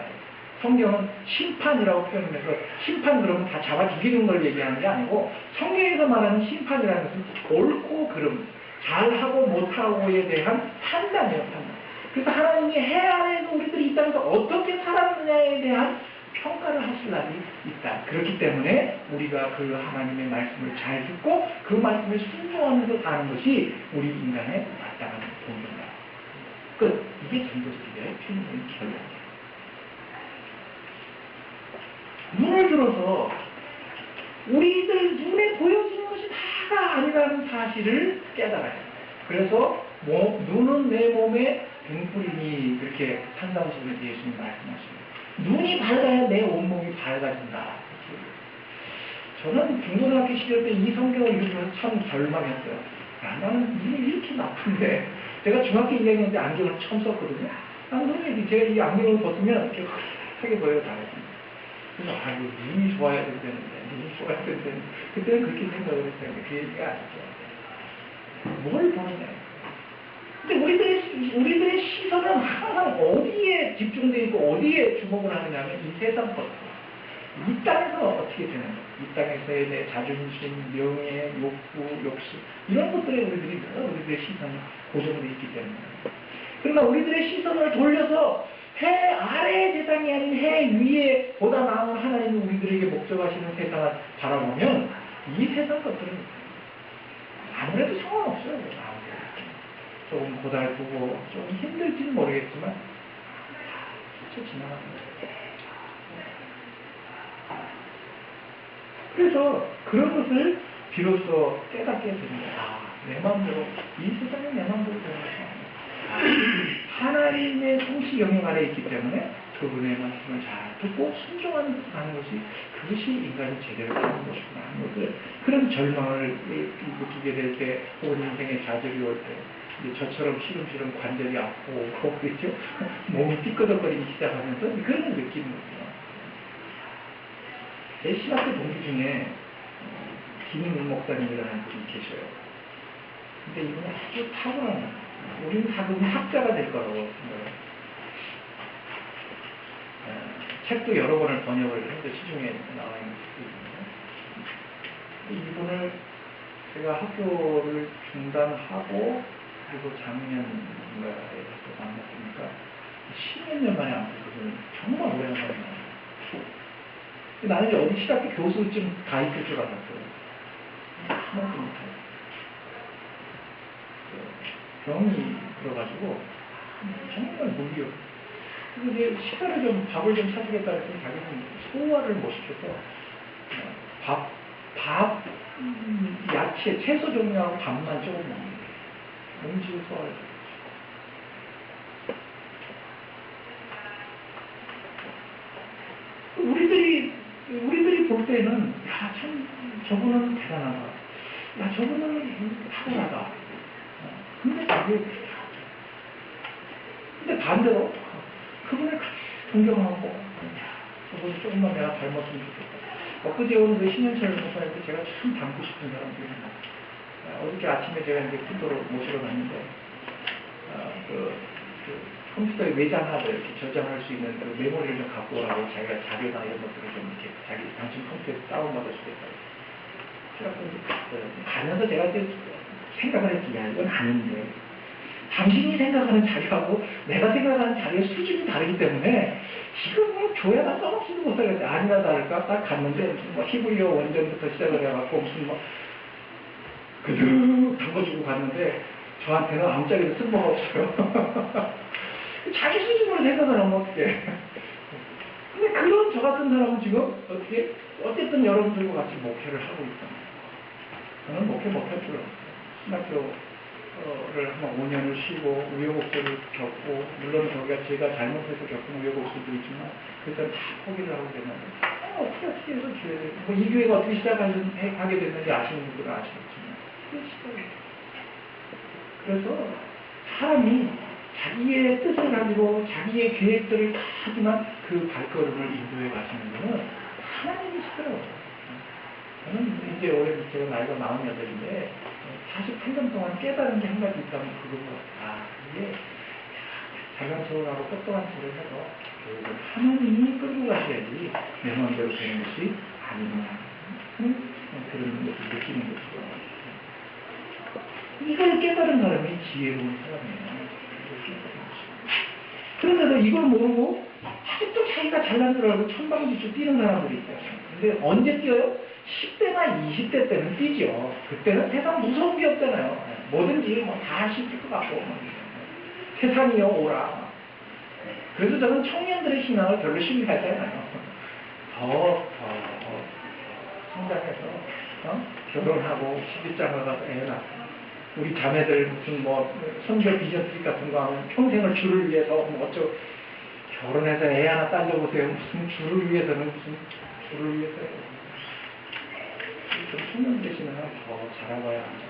성경은 심판이라고 표현해서 심판 그러면 다 잡아 죽이는 걸 얘기하는 게 아니고 성경에서 말하는 심판이라는 것은 옳고 그름, 잘하고 못하고에 대한 판단이에요. 판단. 그래서 하나님이 해 아래에서 우리들이 이 땅에서 어떻게 살았느냐에 대한 평가를 하실 날이 있다. 그렇기 때문에 우리가 그 하나님의 말씀을 잘 듣고 그 말씀을 순종하면서 사는 것이 우리 인간의 마땅한 본분이다. 끝. 이게 전도서의 최종적인 결론이에요. 눈을 들어서 우리들 눈에 보여지는 것이 다가 아니라는 사실을 깨달아야 해요. 그래서 눈은 내 몸에 등불이니 그렇게 산다우시면서 예수님 말씀하십니다. 눈이 밝아야 내 온몸이 밝아진다. 저는 중고등학교 시절 때 이 성경을 읽으면서 참 절망했어요. 나는 눈이 이렇게 나쁜데 제가 중학교 2학년 때 안경을 처음 썼거든요. 선생님이 제가 이 안경을 벗으면 이렇게 확하게 보여요. 다. 그래서 눈이 좋아야 된다는데 눈이 좋아야 된다는데 그때는 그렇게 생각을 했어요. 그 얘기가 아니죠. 뭘 보느냐. 근데 우리들의 시선은 항상 어디에 집중되어 있고 어디에 주목을 하느냐면 이 세상 것. 이 땅에서 어떻게 되는 거. 이 땅에서의 내 자존심, 명예, 욕구, 욕심 이런 것들에 우리들의 시선이 고정되어 있기 때문에. 그러나 우리들의 시선을 돌려서 해 아래의 세상이 아닌 해 위에 보다 나은 하나님이 우리들에게 목적하시는 세상을 바라보면 이 세상 것들은 아무래도 상관없어요. 조금 고달프고 좀 힘들지는 모르겠지만 스쳐 지나갑니다. 그래서 그런 것을 비로소 깨닫게 됩니다. 내 마음대로 이 세상은 내 마음대로 되는 것이 아니에요. 하나님의 성시 영향 아래 있기 때문에 그분의 말씀을 잘 듣고 순종하는 것이 그것이 인간이 제대로 사는 것이구나 하는 것을 그런 절망을 느끼게 될 때 혹은 인생의 좌절이 올 때 저처럼 시름시름 관절이 아프고 그렇죠? 몸이 삐끄덕거리기 시작하면서 그런 걸 느끼는 거죠. 제 신학교 동기 중에 김인 목사님이라는 분이 계셔요. 근데 이분은 아주 탁월한 우리는 다 그분 학자가 될 거라고 생각해요. 책도 여러 번을 번역을 해서 시중에 나와 있는 책도 있는데 이분을 제가 학교를 중단하고 그리고 작년인가에 가서 만났으니까 10몇 년 만에 안 보거든요. 정말 오래간만에 만났어요. 나는 이제 어디 시작해 교수쯤 가 있을 줄 알았어요. 하나도 못해요. 병이 들어가지고 정말 무기요. 그리고 이제 식사를 좀 밥을 좀 사주겠다 해서 자기는 소화를 못 시켜서 밥, 야채, 채소 종류하고 밥만 조금 먹는 거예요. 음식을 소화를. 우리들이 볼 때는 야, 참 저분은 대단하다. 야, 저분은 탁월하다. 근데 반대로 그분을 존경하고 저분이 조금만 내가 닮았으면 좋겠다. 엊그제 오는 그 신현철 목사님도 제가 참 닮고 싶은 사람 중에 하나. 어저께 아침에 제가 이제 콘도로 모시러 갔는데 컴퓨터에 외장하드 이렇게 저장할 수 있는 그 메모리를 좀 갖고 오라고 자기가 자료나 이런 것들을 좀 이렇게 자기 당신 컴퓨터에 다운받아 주겠다고. 그래서 이제 갔어요. 가면서 제가 이제 생각을 했지, 야, 이건 아닌데. 당신이 생각하는 자료하고 내가 생각하는 자료의 수준이 다르기 때문에 지금 뭐 교회나 써먹지도 못하겠어요. 아니나 다를까? 딱 갔는데 뭐 히브리어 원전부터 시작을 해갖고 무슨 뭐 그득 담궈주고 갔는데 저한테는 아무짝에도 쓸모가 없어요. 자기 수준으로 생각을 하면 어떡해. 근데 그런 저 같은 사람은 지금 어쨌든 여러분들과 같이 목회를 하고 있습니다. 저는 목회 못할 줄 알았어요. 신학교 한 5년을 쉬고 우여곡절을 겪고, 물론 거기가 제가 잘못해서 겪은 우여곡절도 있지만 그때는 다 포기를 하고 됐는데, 어떻게 해서 이 교회가 어떻게 시작하게 됐는지 아시는 분들은 아시겠지만 그게 시작이에요. 그래서 사람이 자기의 뜻을 가지고 자기의 계획들을 다 하지만 그 발걸음을 인도해 가시는 분은 하나님이시더라고요. 저는 이제 올해 제가 나이가 48인데 48년 동안 깨달은 게 한 가지 있다면 그건 것 같아. 이게 잘난 척을 하고 똑똑한 척을 해서 결국은 하나님이 끌고 가셔야지 내 마음대로 되는 것이 아니구나. 그런 것을 느끼는 것이죠. 이걸 깨달은 사람이 지혜로운 사람이에요. 그런데도 이걸 모르고 아직도 자기가 잘난 줄 알고 천방지축 뛰는 사람들이 있어요. 근데 언제 뛰어요? 10대나 20대 때는 뛰죠. 그때는 세상 무서운 게 없잖아요. 뭐든지 다 할 수 있을 것 같고. 세상이요, 오라. 그래서 저는 청년들의 신앙을 별로 신뢰하잖아요. 더 성장해서, 결혼하고, 시집장가 가서 애 낳고, 우리 자매들 무슨 선교 비전트릭 같은 거 하면 평생을 주를 위해서 어쩌고, 결혼해서 애 하나 딸려보세요. 무슨 주를 위해서는 무슨 주를 위해서요. 청년들의 신앙을 더 잘해봐야 합니다.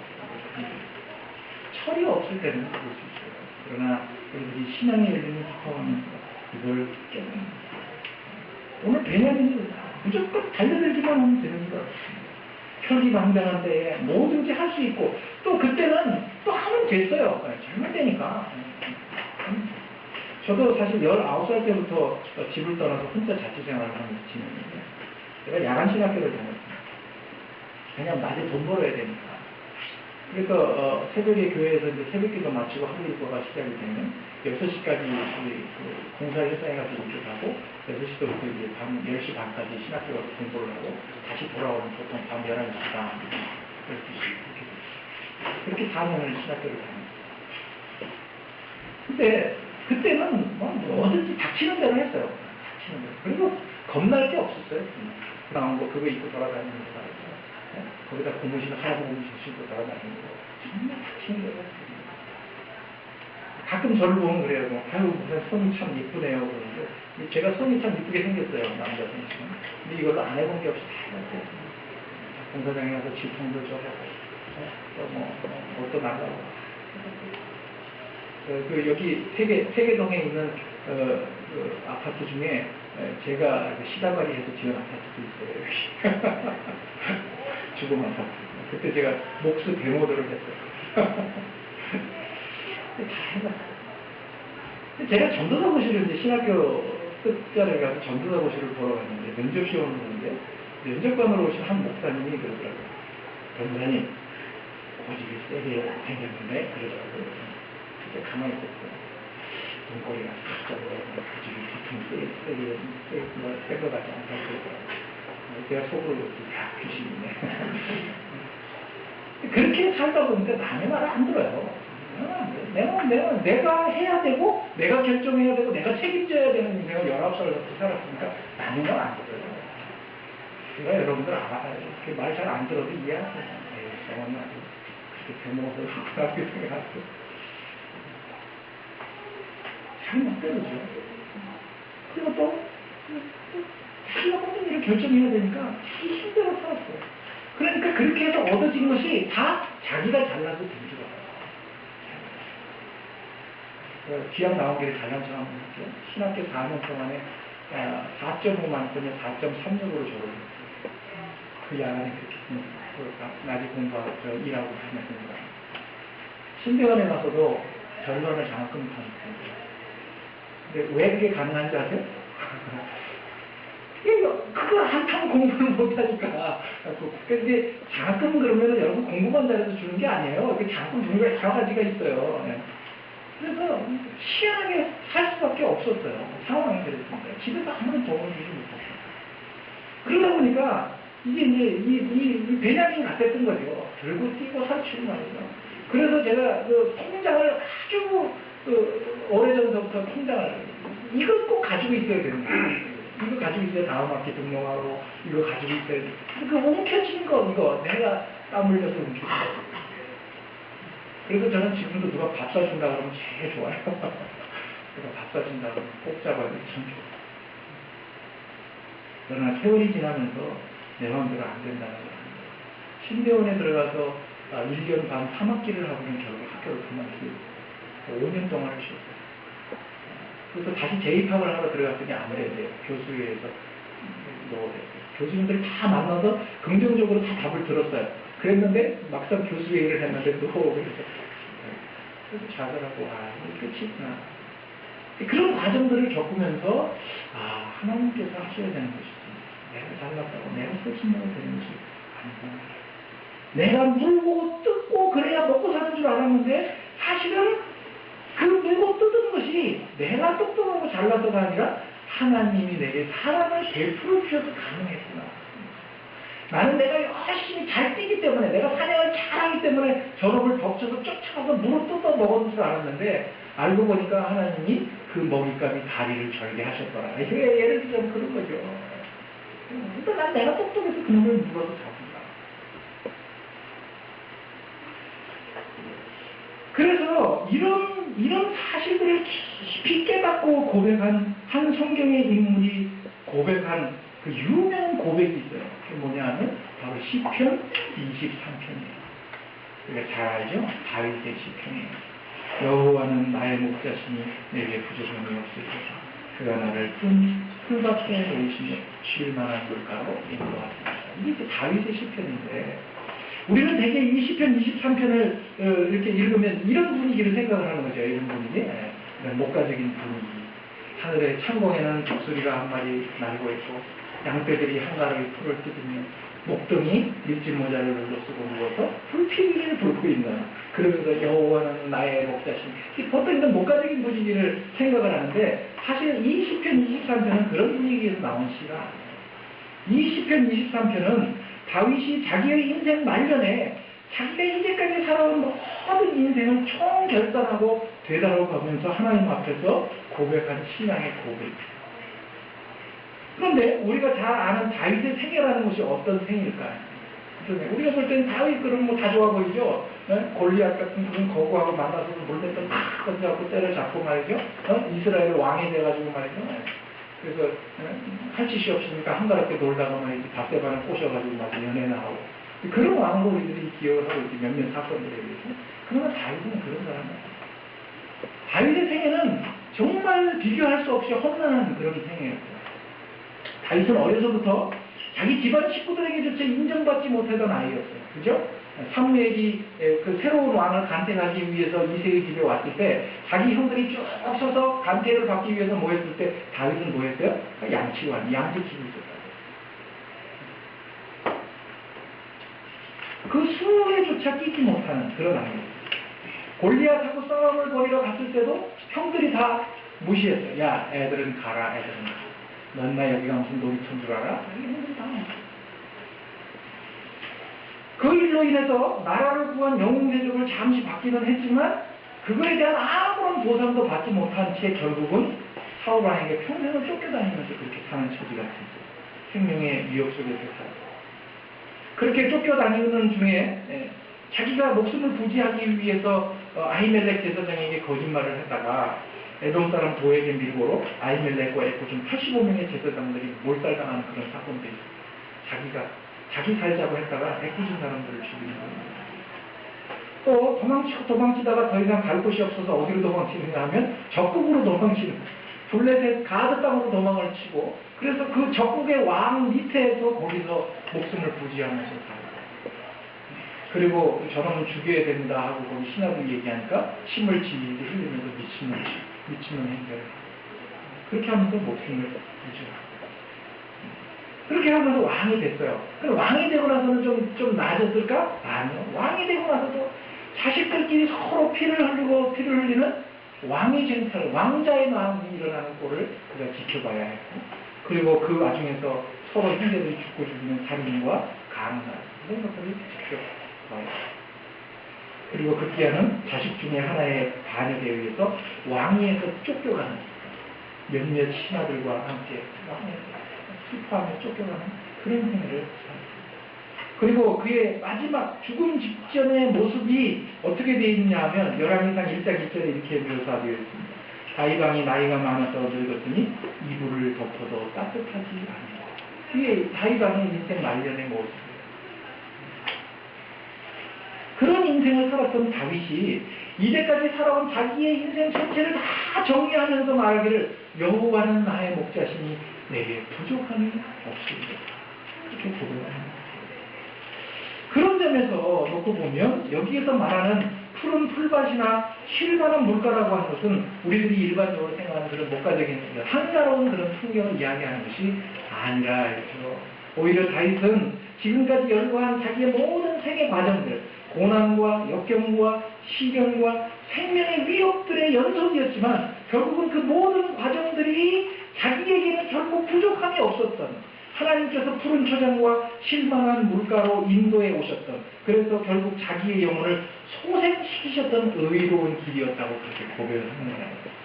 철이 없을 때는 그럴 수 있어요. 그러나 우리들이 신앙의 열림을 기뻐하면서 이걸 깨닫는 오늘 베냐민이 무조건 달려들기만 하면 되는 것 같습니다. 혈기방장한 때에 뭐든지 할 수 있고 또 그때는 또 하면 됐어요. 잘못되니까. 저도 사실 19살 때부터 집을 떠나서 혼자 자취생활을 하는 지냈는데 제가 야간 신학교를 다녔습니다. 그냥 낮에 돈 벌어야 되니까. 그래서 새벽에 교회에서 이제 새벽기도 마치고 하루 일과가 시작이 되면 6시까지 공사 회사에 가서 일을 하고 6시부터 이제 밤 10시 반까지 신학교 가서 공부를 하고 다시 돌아오면 보통 밤 11시 반 12시 그렇게 4년을 신학교를 다녔어요. 근데 그때는 뭐든지 닥치는 대로 했어요. 닥치는 대로. 그리고 겁날 게 없었어요. 나온 거 그거 입고 돌아다니는 거 거기다 고무신 할아버지 신고 돌아다니는 거 정말 닥치는 대로 했어요. 가끔 저를 보면 그래요. 아유 무슨 손이 참 예쁘네요. 그러는데 제가 손이 참 예쁘게 생겼어요. 남자 손이지만. 근데 이걸로 안 해본 게 없이 다 해봤어요. 공사장에 가서 질통도 줘보고 옷도 나가고 여기 세계동에 있는 그 아파트 중에 제가 시다발이 해서 지은 아파트도 있어요. 주공 아파트. 그때 제가 목수 데모들을 했어요. 다 해봤어요. 제가 전도사고시를 이제 신학교 끝자리에 가서 전도사고시를 보러 갔는데 면접 시험을 보는데 면접관으로 오신 한 목사님이 그러더라고요. 목사님 고집이 세게 생겼는데 그러더라고요. 그때 가만히 있었어요. 눈꼬리가 살짝 고집이 뒤통수 세게 센것 같지 않다고 그러더라고요. 제가 속으로 야 귀신이네. 그렇게 살다 보니까 남의 말을 안 들어요. 내가 해야 되고, 내가 결정해야 되고, 내가 책임져야 되는 인생을 19살부터 살았으니까 남의 말 안 들어요. 제가 여러분들 알아요. 말 잘 안 들어도 이해하세요. 저는 아주 그렇게 배모서 그렇게 생각하고. 잘 못 들어죠. 그리고 또, 자기가 모든 일을 결정해야 되니까 자기 힘대로 살았어요. 그러니까 그렇게 해서 얻어진 것이 다 자기가 잘나서 된 줄 알아요. 기왕 나온 길에 잘난 척 한번 했죠. 신학교 4년 동안에 4.5 만점에 4.36으로 졸업했어요. 그 야간에 그렇게 낮에 공부하고 일하고 다녔습니다. 신대원에 가서도 결론을 장학금 받았습니다. 근데 왜 그게 가능한지 아세요? 그거 한참 공부를 못하니까. 근데 장학금 그러면 여러분 공부만 잘해서 주는 게 아니에요. 그 장학금 종류가 여러 가지가 있어요. 그래서 희한하게 살 수밖에 없었어요. 상황이 그랬으니까. 집에서 아무런 도움을 주지 못했어요. 그러다 보니까 이게 이제 이 배낭이 같았던 거죠. 들고 뛰고 살치고 말이죠. 그래서 제가 그 통장을 아주 오래전부터 통장을 이걸 꼭 가지고 있어야 되는 거예요. 이거 가지고 있어야 다음 학기 등록하고 이거 가지고 있어야 돼. 그 움켜쥐는 거 이거 내가 땀 흘려서 움켜쥐는 거. 그래서 저는 지금도 누가 밥 사준다 그러면 제일 좋아요. 누가 밥 사준다 그러면 꼭 잡아야 참 좋아요. 그러나 세월이 지나면서 내 마음대로 안 된다는 거예요. 신대원에 들어가서 1년 반 3학기를 하고는 결국 학교를 그만두고 5년 동안을 쉬었어요. 그래서 다시 재입학을 하러 들어갔더니 안 된대요. 교수회에서 교수님들이 다 만나서 긍정적으로 다 답을 들었어요. 그랬는데 막상 교수회의를 했는데 또 그래서 좌절하고 이게 끝이구나. 그런 과정들을 겪으면서 하나님께서 하셔야 되는 것이지 내가 잘났다고 내가 소신내가 되는 것이 아니구나. 내가 물고 뜯고 그래야 먹고 사는 줄 알았는데 사실은 그 물고 뜯은 것이 내가 똑똑하고 잘나서가 아니라 하나님이 내게 사랑을 베풀어 주셔서 가능했구나. 나는 내가 열심히 잘 뛰기 때문에 내가 사냥을 잘하기 때문에 저놈을 덮쳐서 쫓아가서 물을 뜯어 먹은 줄 알았는데 알고 보니까 하나님이 그 먹잇감이 다리를 절게 하셨더라. 예를 들자면 그런 거죠. 그러니까 난 내가 똑똑해서 그놈을 물어서 잡는다. 그래서 이런 사실들을 깊이 깨닫고 고백한 한 성경의 인물이 고백한 그 유명한 고백이 있어요. 그게 뭐냐 하면 바로 시편 23편이에요. 우리가 잘 알죠? 다윗의 시편이에요. 여호와는 나의 목자시니 내게 부족함이 없으소서. 그가 나를 풀밭에 놓으시며 쉴 만한 물가로 인도하십니다. 이게 이제 다윗의 시편인데 우리는 대개 이 시편 23편을 이렇게 읽으면 이런 분위기를 생각을 하는 거죠. 이런 분위기. 목가적인 분위기. 하늘의 창공에는 독수리가 한 마리 날고 있고 양떼들이 한가하게 풀을 뜯으며 목동이 밀짚 모자를 눌러 쓰고 누워서 불피를 불고 있는 그러면서 여호와는 나의 목자신. 보통 이런 목가적인 분위기를 생각을 하는데 사실 이 시편 23편은 그런 분위기에서 나온 시가 아니에요. 이 시편 23편은 다윗이 자기의 인생 말년에 자기가 이제까지 살아온 모든 인생을 총결산하고 되돌아가면서 하나님 앞에서 고백한 신앙의 고백입니다. 그런데 우리가 잘 아는 다윗의 생애라는 것이 어떤 생일까요? 우리가 볼 때는 다윗 그런 거 다 좋아 보이죠? 골리앗 같은 그런 거구하고 만나서 몰래던 탁 던져갖고 때려잡고 말이죠? 이스라엘 왕이 돼가지고 말이죠? 그래서 할 짓이 없으니까 한가롭게 놀다가 말이지 밧세바를 꼬셔가지고 막 연애나 하고 그런 왕으로 우리들이 기억을 하고 있지 몇몇 사건들에 대해서. 그러나 다윗은 그런 사람이에요. 다윗의 생애는 정말 비교할 수 없이 험난한 그런 생애였어요. 다윗은 어려서부터 자기 집안 식구들에게조차 인정받지 못하던 아이였어요. 그죠? 사무엘이 그 새로운 왕을 간택하기 위해서 이새의 집에 왔을 때 자기 형들이 쭉 서서 간택을 받기 위해서 모였을 때 다윗은 뭐였어요? 양치wan, 양지키고 있었다고. 그 수모에조차 끼지 못하는 그런 아이였어요. 골리앗하고 싸움을 벌이러 갔을 때도 형들이 다 무시했어요. 야, 애들은 가라, 애들은 가라. 넌 나 여기가 무슨 놀이터인 줄 알아? 그 일로 인해서 나라를 구한 영웅 대접을 잠시 받기는 했지만 그거에 대한 아무런 보상도 받지 못한 채 결국은 사울 왕에게 평생을 쫓겨다니면서 그렇게 사는 처지가 됐어요. 생명의 위협 속에서 살고 그렇게 쫓겨다니는 중에 자기가 목숨을 부지하기 위해서 아히멜렉 제사장에게 거짓말을 했다가 에돔 사람 도에게 밀고로 아히멜렉과 애꿎은 85명의 제사장들이 몰살당하는 그런 사건들이 있어요. 자기 살자고 했다가 애꿎은 사람들을 죽이는 겁니다. 또 도망치다가 더 이상 갈 곳이 없어서 어디로 도망치느냐 하면 적국으로 도망치는 거예요. 블레셋 가드 땅으로 도망을 치고 그래서 그 적국의 왕 밑에서 거기서 목숨을 부지하면서 살아요. 그리고 저놈은 죽여야 됩니다 하고 거기 신하들이 얘기하니까 침을 지리지 흘리면서 미치는 행동을 그렇게 하면서 목숨을 부지하고 그렇게 하면서 왕이 됐어요. 그럼 왕이 되고 나서는 좀 나아졌을까? 아니요. 왕이 되고 나서도 자식들끼리 서로 피를 흘리는 왕의 쟁탈, 왕자의 마음이 일어나는 꼴을 그가 지켜봐야 했고, 그리고 그 와중에서 서로 형제들이 죽고 죽이는 살인과 강간, 이런 것들을 지켜봐야 했고, 그리고 급기야는 자식 중에 하나의 반역에 의해서 왕위에서 쫓겨가는 몇몇 신하들과 함께 슬퍼하며 쫓겨가는 그런 행위를 했습니다. 그리고 그의 마지막 죽음 직전의 모습이 어떻게 되어 있느냐 하면 열왕기상 1장 1절에 이렇게 묘사되어 있습니다. 다윗 왕이 나이가 많아서 늙었더니 이불을 덮어도 따뜻하지 않는다. 이게 다윗 왕의 인생 말년의 모습이에요. 그런 인생을 살았던 다윗이 이제까지 살아온 자기의 인생 전체를 다 정리하면서 말하기를 여호와는 나의 목자시니 내게 부족함이 없습니다. 이렇게 고백합니다. 그런 점에서 놓고 보면 여기에서 말하는 푸른 풀밭이나 쉴만한 물가라고 하는 것은 우리들이 일반적으로 생각하는 그런 목가적인 한가로운 그런 풍경을 이야기하는 것이 아니라 이렇죠. 오히려 다윗은 지금까지 열거한 자기의 모든 생애 과정들, 고난과 역경과 시련과 생명의 위협들의 연속이었지만 결국은 그 모든 과정들이 자기에게는 결국 부족함이 없었던, 하나님께서 푸른 초장과 쉴만한 물가로 인도해 오셨던, 그래서 결국 자기의 영혼을 소생시키셨던 의로운 길이었다고 그렇게 고백을 하는 거예요.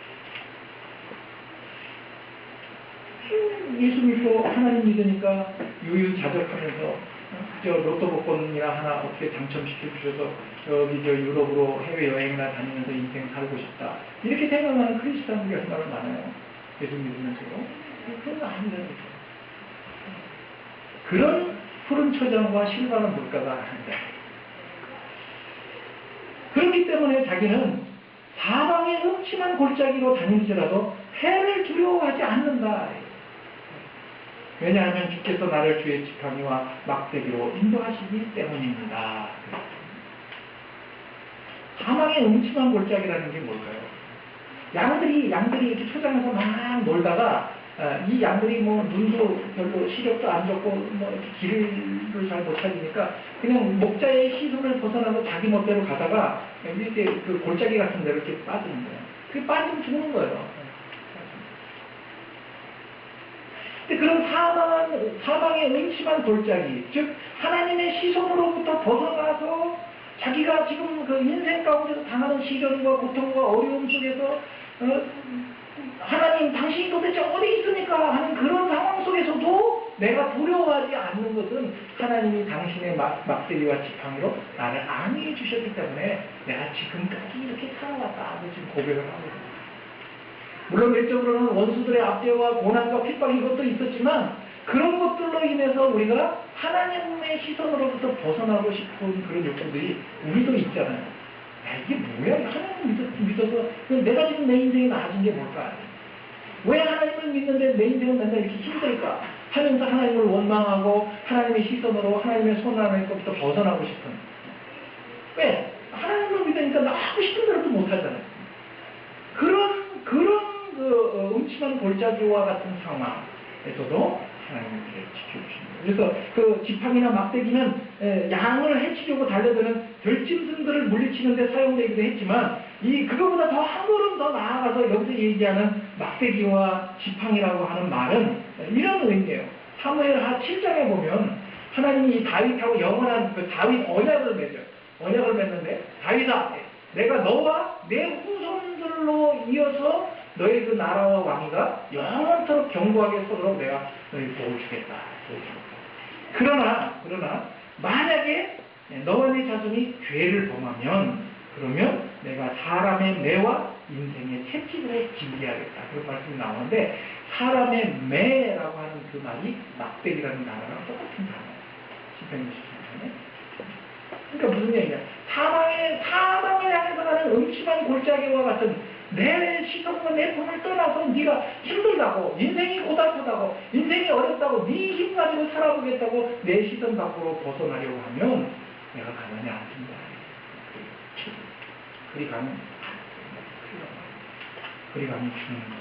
예수 믿고 하나님 믿으니까 유유자적하면서 저 로또 복권이나 하나 어떻게 당첨시켜 주셔서 여기 저 유럽으로 해외여행이나 다니면서 인생 살고 싶다, 이렇게 생각하는 크리스찬들이 정말 많아요. 예수 믿으면서도. 그런 거 아니라는 거죠. 그런 푸른 초장과 실만한 물가가 아니다. 그렇기 때문에 자기는 사방의 음침한 골짜기로 다닐지라도 해를 두려워하지 않는다. 왜냐하면 주께서 나를 주의 지팡이와 막대기로 인도하시기 때문입니다. 사망의 음침한 골짜기라는 게 뭘까요? 양들이 이렇게 초장에서 막 놀다가 이 양들이 뭐 눈도 별로 시력도 안 좋고 뭐 이렇게 길을 잘 못 찾으니까 그냥 목자의 시선을 벗어나서 자기 멋대로 가다가 이렇게 그 골짜기 같은 데로 이렇게 빠지는 거예요. 그게 빠지면 죽는 거예요. 근데 그런 사망의 음침한 골짜기, 즉 하나님의 시선으로부터 벗어나서 자기가 지금 그 인생 가운데서 당하는 시련과 고통과 어려움 속에서 하나님 당신이 도대체 어디 있습니까? 하는 그런 상황 속에서도 내가 두려워하지 않는 것은 하나님이 당신의 막대기와 지팡이로 나를 안위해 주셨기 때문에 내가 지금까지 이렇게 살아왔다고 지금 고백을 하고 있습니다. 물론 일적으로는 원수들의 압제와 고난과 핍박 이것도 있었지만 그런 것들로 인해서 우리가 하나님의 시선으로부터 벗어나고 싶은 그런 욕구들이 우리도 있잖아요. 야, 이게 뭐야? 하나님 믿어서 내가 지금 내 인생이 나아진 게 뭘까? 왜 하나님을 믿는데 내 인생은 맨날 이렇게 힘들까? 하면서 하나님을 원망하고 하나님의 시선으로 하나님의 손 안에서부터 벗어나고 싶은. 왜? 하나님을 믿으니까 나 하고 싶은 대로도 못하잖아요. 그런 그 음침한 골짜기와 같은 상황에서도 하나님이 지켜주십니다. 그래서 그 지팡이나 막대기는 양을 해치려고 달려드는 들짐승들을 물리치는 데 사용되기도 했지만 그거보다 더 한 걸음 더 나아가서 여기서 얘기하는 막대기와 지팡이라고 하는 말은 이런 의미예요. 사무엘하 7장에 보면 하나님이 이 다윗하고 영원한 그 다윗 언약을 맺어요. 언약을 맺는데 다윗아, 내가 너와 내 후손들로 이어서 너의 그 나라와 왕위가 영원토록 견고하게 서도록 내가 너희 도와주겠다. 그러나 만약에 너와 내 자손이 죄를 범하면 그러면 내가 사람의 매와 인생의 채찍으로 징계하겠다. 그런 말씀이 나오는데 사람의 매라고 하는 그 말이 막대기라는 단어랑 똑같은 단어예요. 10편 23편에. 그러니까 무슨 얘기냐? 사망을 향해서 가는 음침한 골짜기와 같은 내 시선과 내 품을 떠나서 네가 힘들다고, 인생이 고달프다고, 인생이 어렵다고, 네 힘 가지고 살아보겠다고 내 시선 밖으로 벗어나려고 하면 내가 가만히 안 둔다. 그리 가면 죽는다.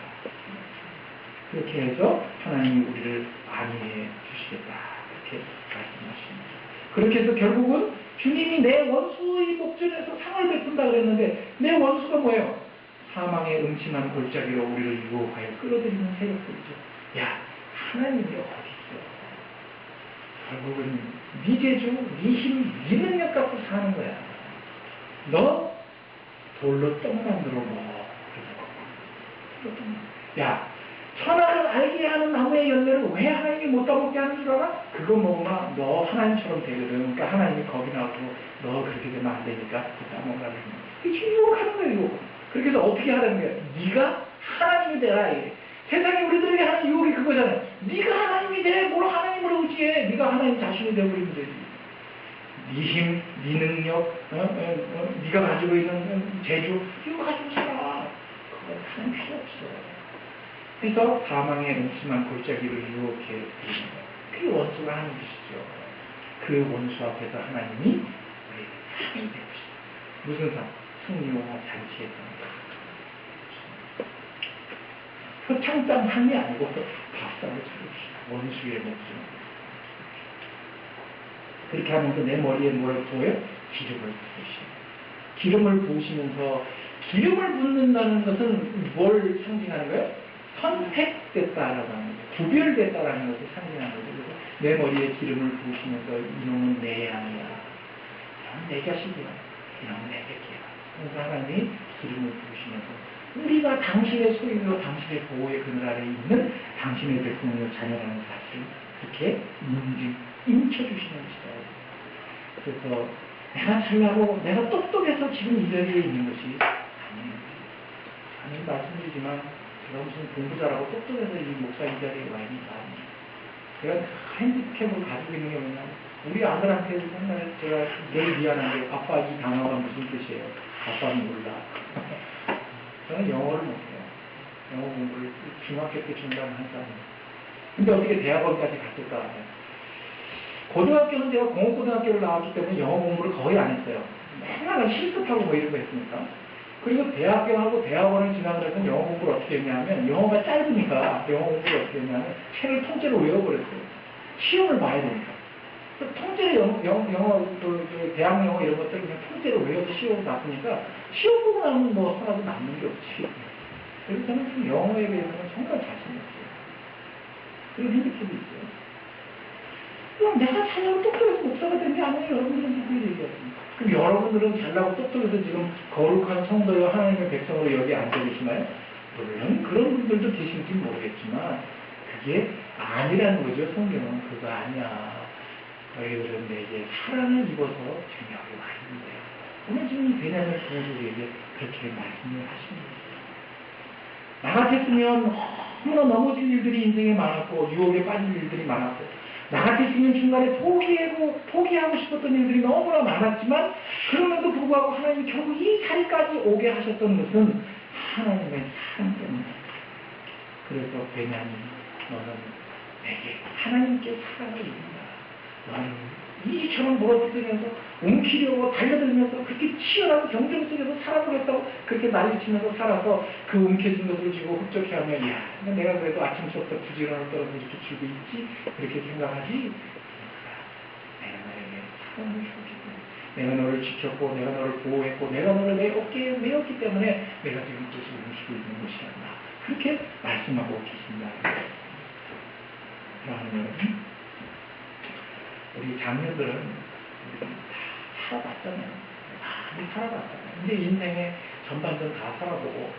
그렇게 해서 하나님이 우리를 안위해 주시겠다. 그렇게 말씀하십니다. 그렇게 해서 결국은 주님이 내 원수의 목전에서 상을 베푼다 그랬는데 내 원수가 뭐예요? 사망의 음침한 골짜기로 우리를 유혹하여 끌어들이는 세력들이죠. 야, 하나님이 어디 있어? 결국은 네 재주, 네 힘, 네 능력 갖고 사는 거야. 너 돌로 떡 만들어 먹어. 야, 천하를 알게 하는 나무의 열매를 왜 하나님이 못 따먹게 하는 줄 알아? 그거 먹으면 너 하나님처럼 되거든. 그러니까 하나님이 겁이 나고 너 그렇게 되면 안 되니까 그거 따먹으라는 거야. 이게 유혹하는 거예요. 유혹. 그렇게 해서 어떻게 하라는 거야? 네가 하나님이 되라. 이래. 세상에 우리들에게 하는 유혹이 그거잖아요. 네가 하나님이 돼. 뭘 하나님을 의지해. 네가 하나님 자신이 되어버리면 되지. 네 힘, 네 능력, 네가 가지고 있는 재주 이거 가지고 살아. 그건 하나님 필요 없어. 그래서 사망의 음침한 골짜기를 유혹해 드리는 거예요. 그게 원수가 하는 것이죠. 그 원수 앞에서 하나님이 우리 상이 되고 있어요. 무슨 상? 승리와 잔치의 상. 표창장 상이 아니고 밥상을 차려주시다. 원수의 목숨. 그렇게 하면서 내 머리에 뭘 부어요? 기름을 부으시는 기름을 부으시면서 기름을 붓는다는 것은 뭘 상징하는 거예요? 선택됐다라고 하는 거죠. 구별됐다라는 것을 상징하는 거죠. 그래서 내 머리에 기름을 부으시면서 이놈은 내 양이야. 이놈은 내 자식이야. 이놈은 내 새끼야. 그래서 하나님이 기름을 부으시면서 우리가 당신의 소유로 당신의 보호의 그늘 아래에 있는 당신의 백성의 자녀라는 사실을 그렇게 인쳐주시는 것이다. 그래서 내가 잘나고 내가 똑똑해서 지금 이 자리에 있는 것이 아니에요. 아니 말씀드리지만 제가 무슨 공부 잘하고 똑똑해서 이 목사 이 자리에 와 있는 거 아니에요. 제가 핸디캡을 가지고 있는 게 뭐냐, 우리 아들한테 맨날 제가 늘 미안한 게 아빠 이 단어가 무슨 뜻이에요? 아빠는 몰라. 저는 영어를 못해요. 영어 공부를 중학교 때 중단한 사람이에요. 근데 어떻게 대학원까지 갔을까? 고등학교는 제가 공업고등학교를 나왔기 때문에 영어 공부를 거의 안 했어요. 맨날 실습하고 뭐 이런 거 했으니까. 그리고 대학교하고 대학원을 지나고 해서 영어 공부를 어떻게 했냐면, 영어가 짧으니까 영어 공부를 어떻게 했냐면 책을 통째로 외워버렸어요. 시험을 봐야 되니까. 통째로 영어, 대학 영어 이런 것들을 그냥 통째로 외워서 시험을 봤으니까 시험 보고 나면 뭐 하나도 남는 게 없지. 그래서 저는 좀 영어에 대해서는 정말 자신이 없어요. 그런 핸디캡이 있어요. 그럼 내가 잘나고 똑똑해서 목사가 된 게 아니에요. 여러분들은 누구에 얘기하십니까? 그럼 여러분들은 잘나고 똑똑해서 지금 거룩한 성도여 하나님의 백성으로 여기 앉아 계시나요? 물론 그런 분들도 계신지 모르겠지만 그게 아니라는 거죠. 성경은 그거 아니야. 너희들은 내게 사랑을 입어서 지금 여기 와 있는 거야. 오늘 지금 이 베냐민 교회에게 그렇게 말씀을 하시는 거예요. 나 같았으면 너무나 넘어질 일들이 인생에 많았고 유혹에 빠질 일들이 많았고 나 같았으면 중간에 포기하고 싶었던 일들이 너무나 많았지만 그럼에도 불구하고 하나님이 결국 이 자리까지 오게 하셨던 것은 하나님의 사랑 때문에. 그래서 베냐민 너는 내게 하나님께 사랑을 입는다. 너는 이처럼 물어뜯으면서 움키려고 달려들면서 그렇게 치열하고 경쟁 속에서 살아보겠다고 그렇게 난리치면서 살아서 그 움켜진 것을 지고 흡족해하면 야 내가 그래도 아침부터 부지런을 떨어서 이렇게 쥐고 있지 그렇게 생각하지. 내가 너에게 사랑을 줬기 때문에 내가 너를 지켰고 내가 너를 보호했고 내가 너를 내 어깨에 메었기 때문에 내가 지금 뜻을 움직이고 있는 것이란다. 그렇게 말씀하고 계십니다. 사랑하는 여러분, 우리 장녀들은 다 살아봤잖아요. 많이 살아봤잖아요. 이제 인생의 전반전 다 살아보고,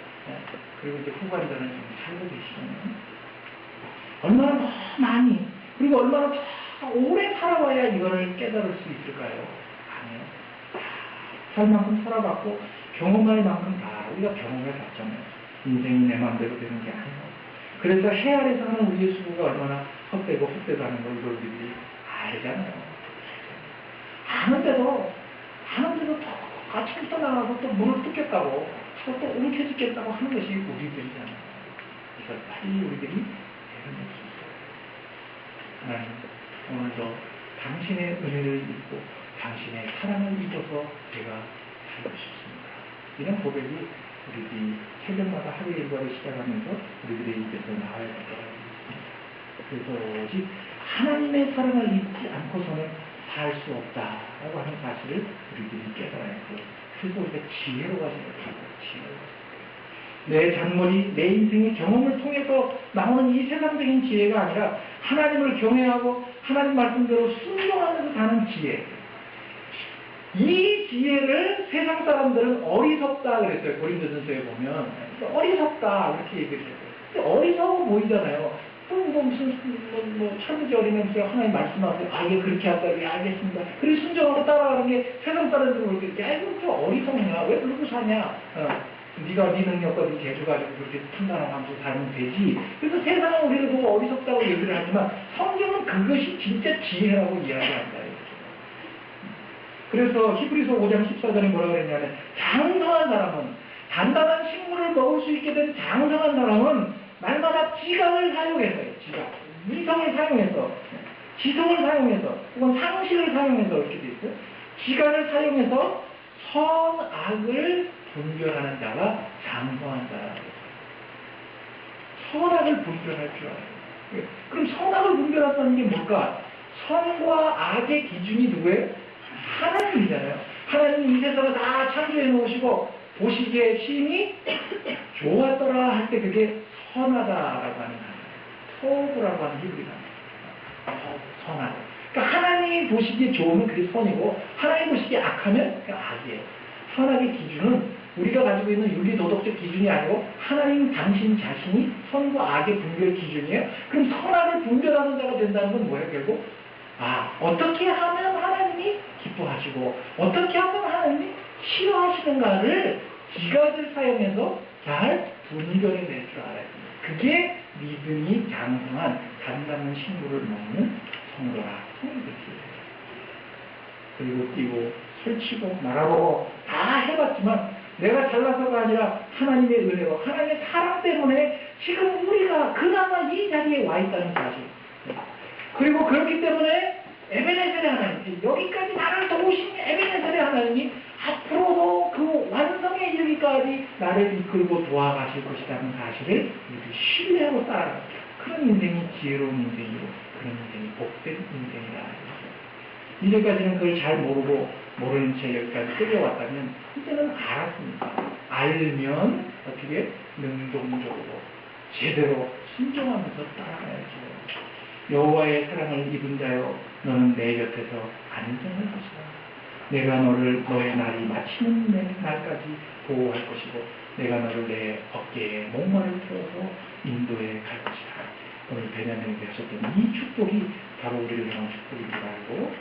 그리고 이제 후반전을 좀 살고 계시잖아요. 얼마나 많이, 그리고 얼마나 더 오래 살아봐야 이거를 깨달을 수 있을까요? 아니요. 살 만큼 살아봤고, 경험할 만큼 다 우리가 경험해 봤잖아요. 인생이 내 마음대로 되는 게 아니에요. 그래서 해 아래서 하는 우리의 수고가 얼마나 헛되고 헛되다는 걸 우리들이 알잖아요. 아는데도 또 아침부터 나가서 또 물을 뜯겠다고 또 움켜쥐겠다고 하는 것이 우리들이잖아요. 이걸 빨리 우리들이 내려낼 수 있어요. 하나님, 오늘도 당신의 은혜를 입고 당신의 사랑을 입어서 제가 살고 싶습니다. 이런 고백이 우리들이 새벽마다 하루 일과를 시작하면서 우리들의 입에서 나와야 될 거라고 믿습니다. 그래서 오직 하나님의 사랑을 입지 않고서는 살 수 없다라고 하는 사실을 우리들이 깨달아야 하고, 그래서 우리가 지혜로워져야 되고, 내 잔머리, 내 인생의 경험을 통해서 나오는 이 세상적인 지혜가 아니라 하나님을 경외하고 하나님 말씀대로 순종하면서 사는 지혜. 이 지혜를 세상 사람들은 어리석다 그랬어요. 고린도전서에 보면 어리석다 이렇게 얘기를 했어요. 어리석어 보이잖아요. 무슨 철부지 어리면서 하나님 말씀하세요. 아, 이게 그렇게 할까? 예, 알겠습니다. 그리고 순종하고 따라가는 게 세상 사람들은 볼 때, 야, 이거 좀 어리석냐? 왜 그러고 사냐? 네가 네 능력과 네 재주 가지고 그렇게 판단하면서 살면 되지. 그래서 세상은 우리를 보고 어리석다고 얘기를 하지만 성경은 그것이 진짜 지혜라고 이야기한다. 그래서 히브리서 5장 14절에 뭐라고 그랬냐면 장성한 사람은 단단한 식물을 먹을 수 있게 된 장성한 사람은 날마다 지각을 사용해서요. 지각. 이성을 사용해서 지성을 사용해서 혹은 상식을 사용해서 이렇게 돼 있어요. 지각을 사용해서 선악을 분별하는 자가 장성한 자라고 했어요. 선악을 분별할 줄 알아요. 그럼 선악을 분별한다는 게 뭘까? 선과 악의 기준이 누구예요? 하나님이잖아요. 하나님이 이 세상을 다 창조해 놓으시고 보시기에 심히 좋았더라 할 때 그게 선하다라고 하는 단어예요. 토브라고 하는 히브리 단어예요. 선하다. 그러니까 하나님이 보시기에 좋으면 그게 선이고 하나님 보시기에 악하면 그게 악이에요. 선악의 기준은 우리가 가지고 있는 윤리 도덕적 기준이 아니고 하나님 당신 자신이 선과 악의 분별 기준이에요. 그럼 선악을 분별하는 자가 된다는 건 뭐예요? 결국 어떻게 하면 하나님이 기뻐하시고 어떻게 하면 하나님이 싫어하시는가를 지각을 사용해서 잘 분별해낼 줄 알아야 됩니다. 그게 믿음이 장성한 단단한 식물을 먹는 성도라. 그리고 뛰고 설치고 나가고 다 해봤지만 내가 잘나서가 아니라 하나님의 은혜로 하나님의 사랑 때문에 지금 우리가 그나마 이 자리에 와 있다는 사실. 그리고 그렇기 때문에 에베네셀의 하나님, 여기까지 나를 도우신 에베네셀의 하나님이 앞으로도 그 완성에 이르기까지 나를 이끌고 도와가실 것이라는 사실을 우리 신뢰하고 따라가는 그런 인생이 지혜로운 인생이고 그런 인생이 복된 인생이라. 이제까지는 그걸 잘 모르고 모르는 채 여기까지 끌려왔다면 이제는 알았습니다. 알면 어떻게 능동적으로 제대로 순종하면서 따라가야죠. 여호와의 사랑을 입은 자여 너는 내 곁에서 안전할 것이다. 내가 너의 날이 마치는 날까지 보호할 것이고 내가 너를 내 어깨에 목마를 틀어서 인도해 갈 것이다. 오늘 베냐민에게 하셨던 이 축복이 바로 우리를 향한 축복인 줄 알고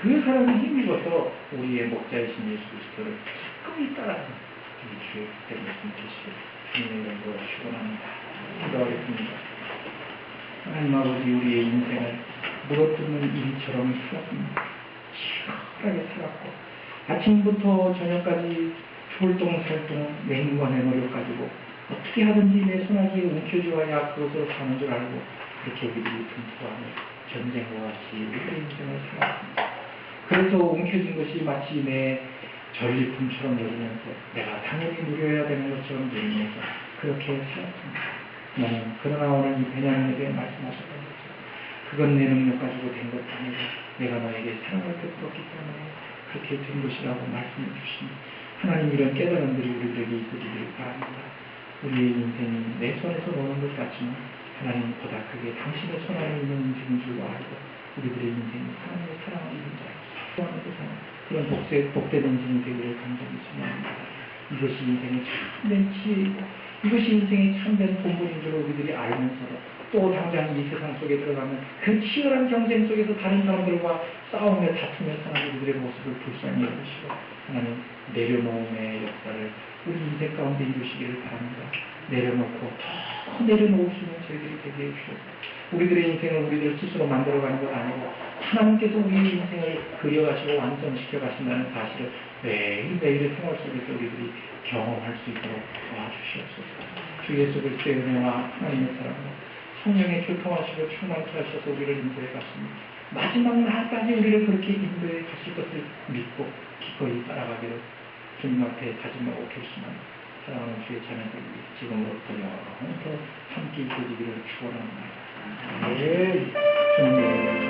그 사랑에 힘입어서 우리의 목자이신 예수 그리스도를 기꺼이 따라가는 우리 주의 복된 말씀 되시길 주님의 이름으로 축원합니다. 기도하겠습니다. 하나님 아버지, 우리의 인생을 물어뜯는 일처럼 살았습니다. 치열하게 살았고 아침부터 저녁까지 촐동살동 맹관의 노력 가지고 어떻게 하든지 내 소나기에 움켜쥐어야 그것으로 사는 줄 알고 그렇게 우리들이 분투하며 전쟁과 같이 우리의 인생을 살았습니다. 그래서 움켜진 것이 마치 내 전리품처럼 여기면서 내가 당연히 누려야 되는 것처럼 여기면서 그렇게 살았습니다. 그러나 오늘 이 베냐민에게 말씀하셨던 것처럼 그건 내 능력 가지고 된 것 아니고 내가 너에게 사랑을 베풀었기 때문에 그렇게 된 것이라고 말씀해 주시니 하나님 이런 깨달음들이 우리들에게 있으리를 바랍니다. 우리의 인생이 내 손에서 노는 것 같지만 하나님 보다 크게 당신의 손 안에 있는 인생인 줄 알고 우리들의 인생이 하나님의 사랑을 입은 자로 소원을 세상 그런 복된 인생이 되기를 간절히 소망합니다. 이것이 인생의 참된 지혜이고 이것이 인생의 참된 본분인 줄 우리들이 알면서도 또 당장 이 세상 속에 들어가면 그 치열한 경쟁 속에서 다른 사람들과 싸우며 다투며 사는 우리들의 모습을 불쌍히 여기시고 하나님 내려놓음의 역사를 우리 인생 가운데 이루시기를 바랍니다. 내려놓고 더 내려놓을 수 있는 저희들이 되게 해주셔서 우리들의 인생을 우리들 스스로 만들어가는 것 아니고 하나님께서 우리의 인생을 그려가시고 완성시켜 가신다는 사실을 매일매일의 생활 속에서 우리들이 경험할 수 있도록 도와주시옵소서. 주 예수 그리스도의 은혜와 하나님의 사랑으로 성령의 교통하시고 충만케 하셔서 우리를 인도해 가십니다. 마지막 날까지 우리를 그렇게 인도해 가실 것을 믿고 기꺼이 따라가기를 주님 앞에 다짐하고 결심합니다. 사랑하는 주의 자녀들이 지금으로부터 영원토록 함께 있어지기를 축원합니다. 네. 주님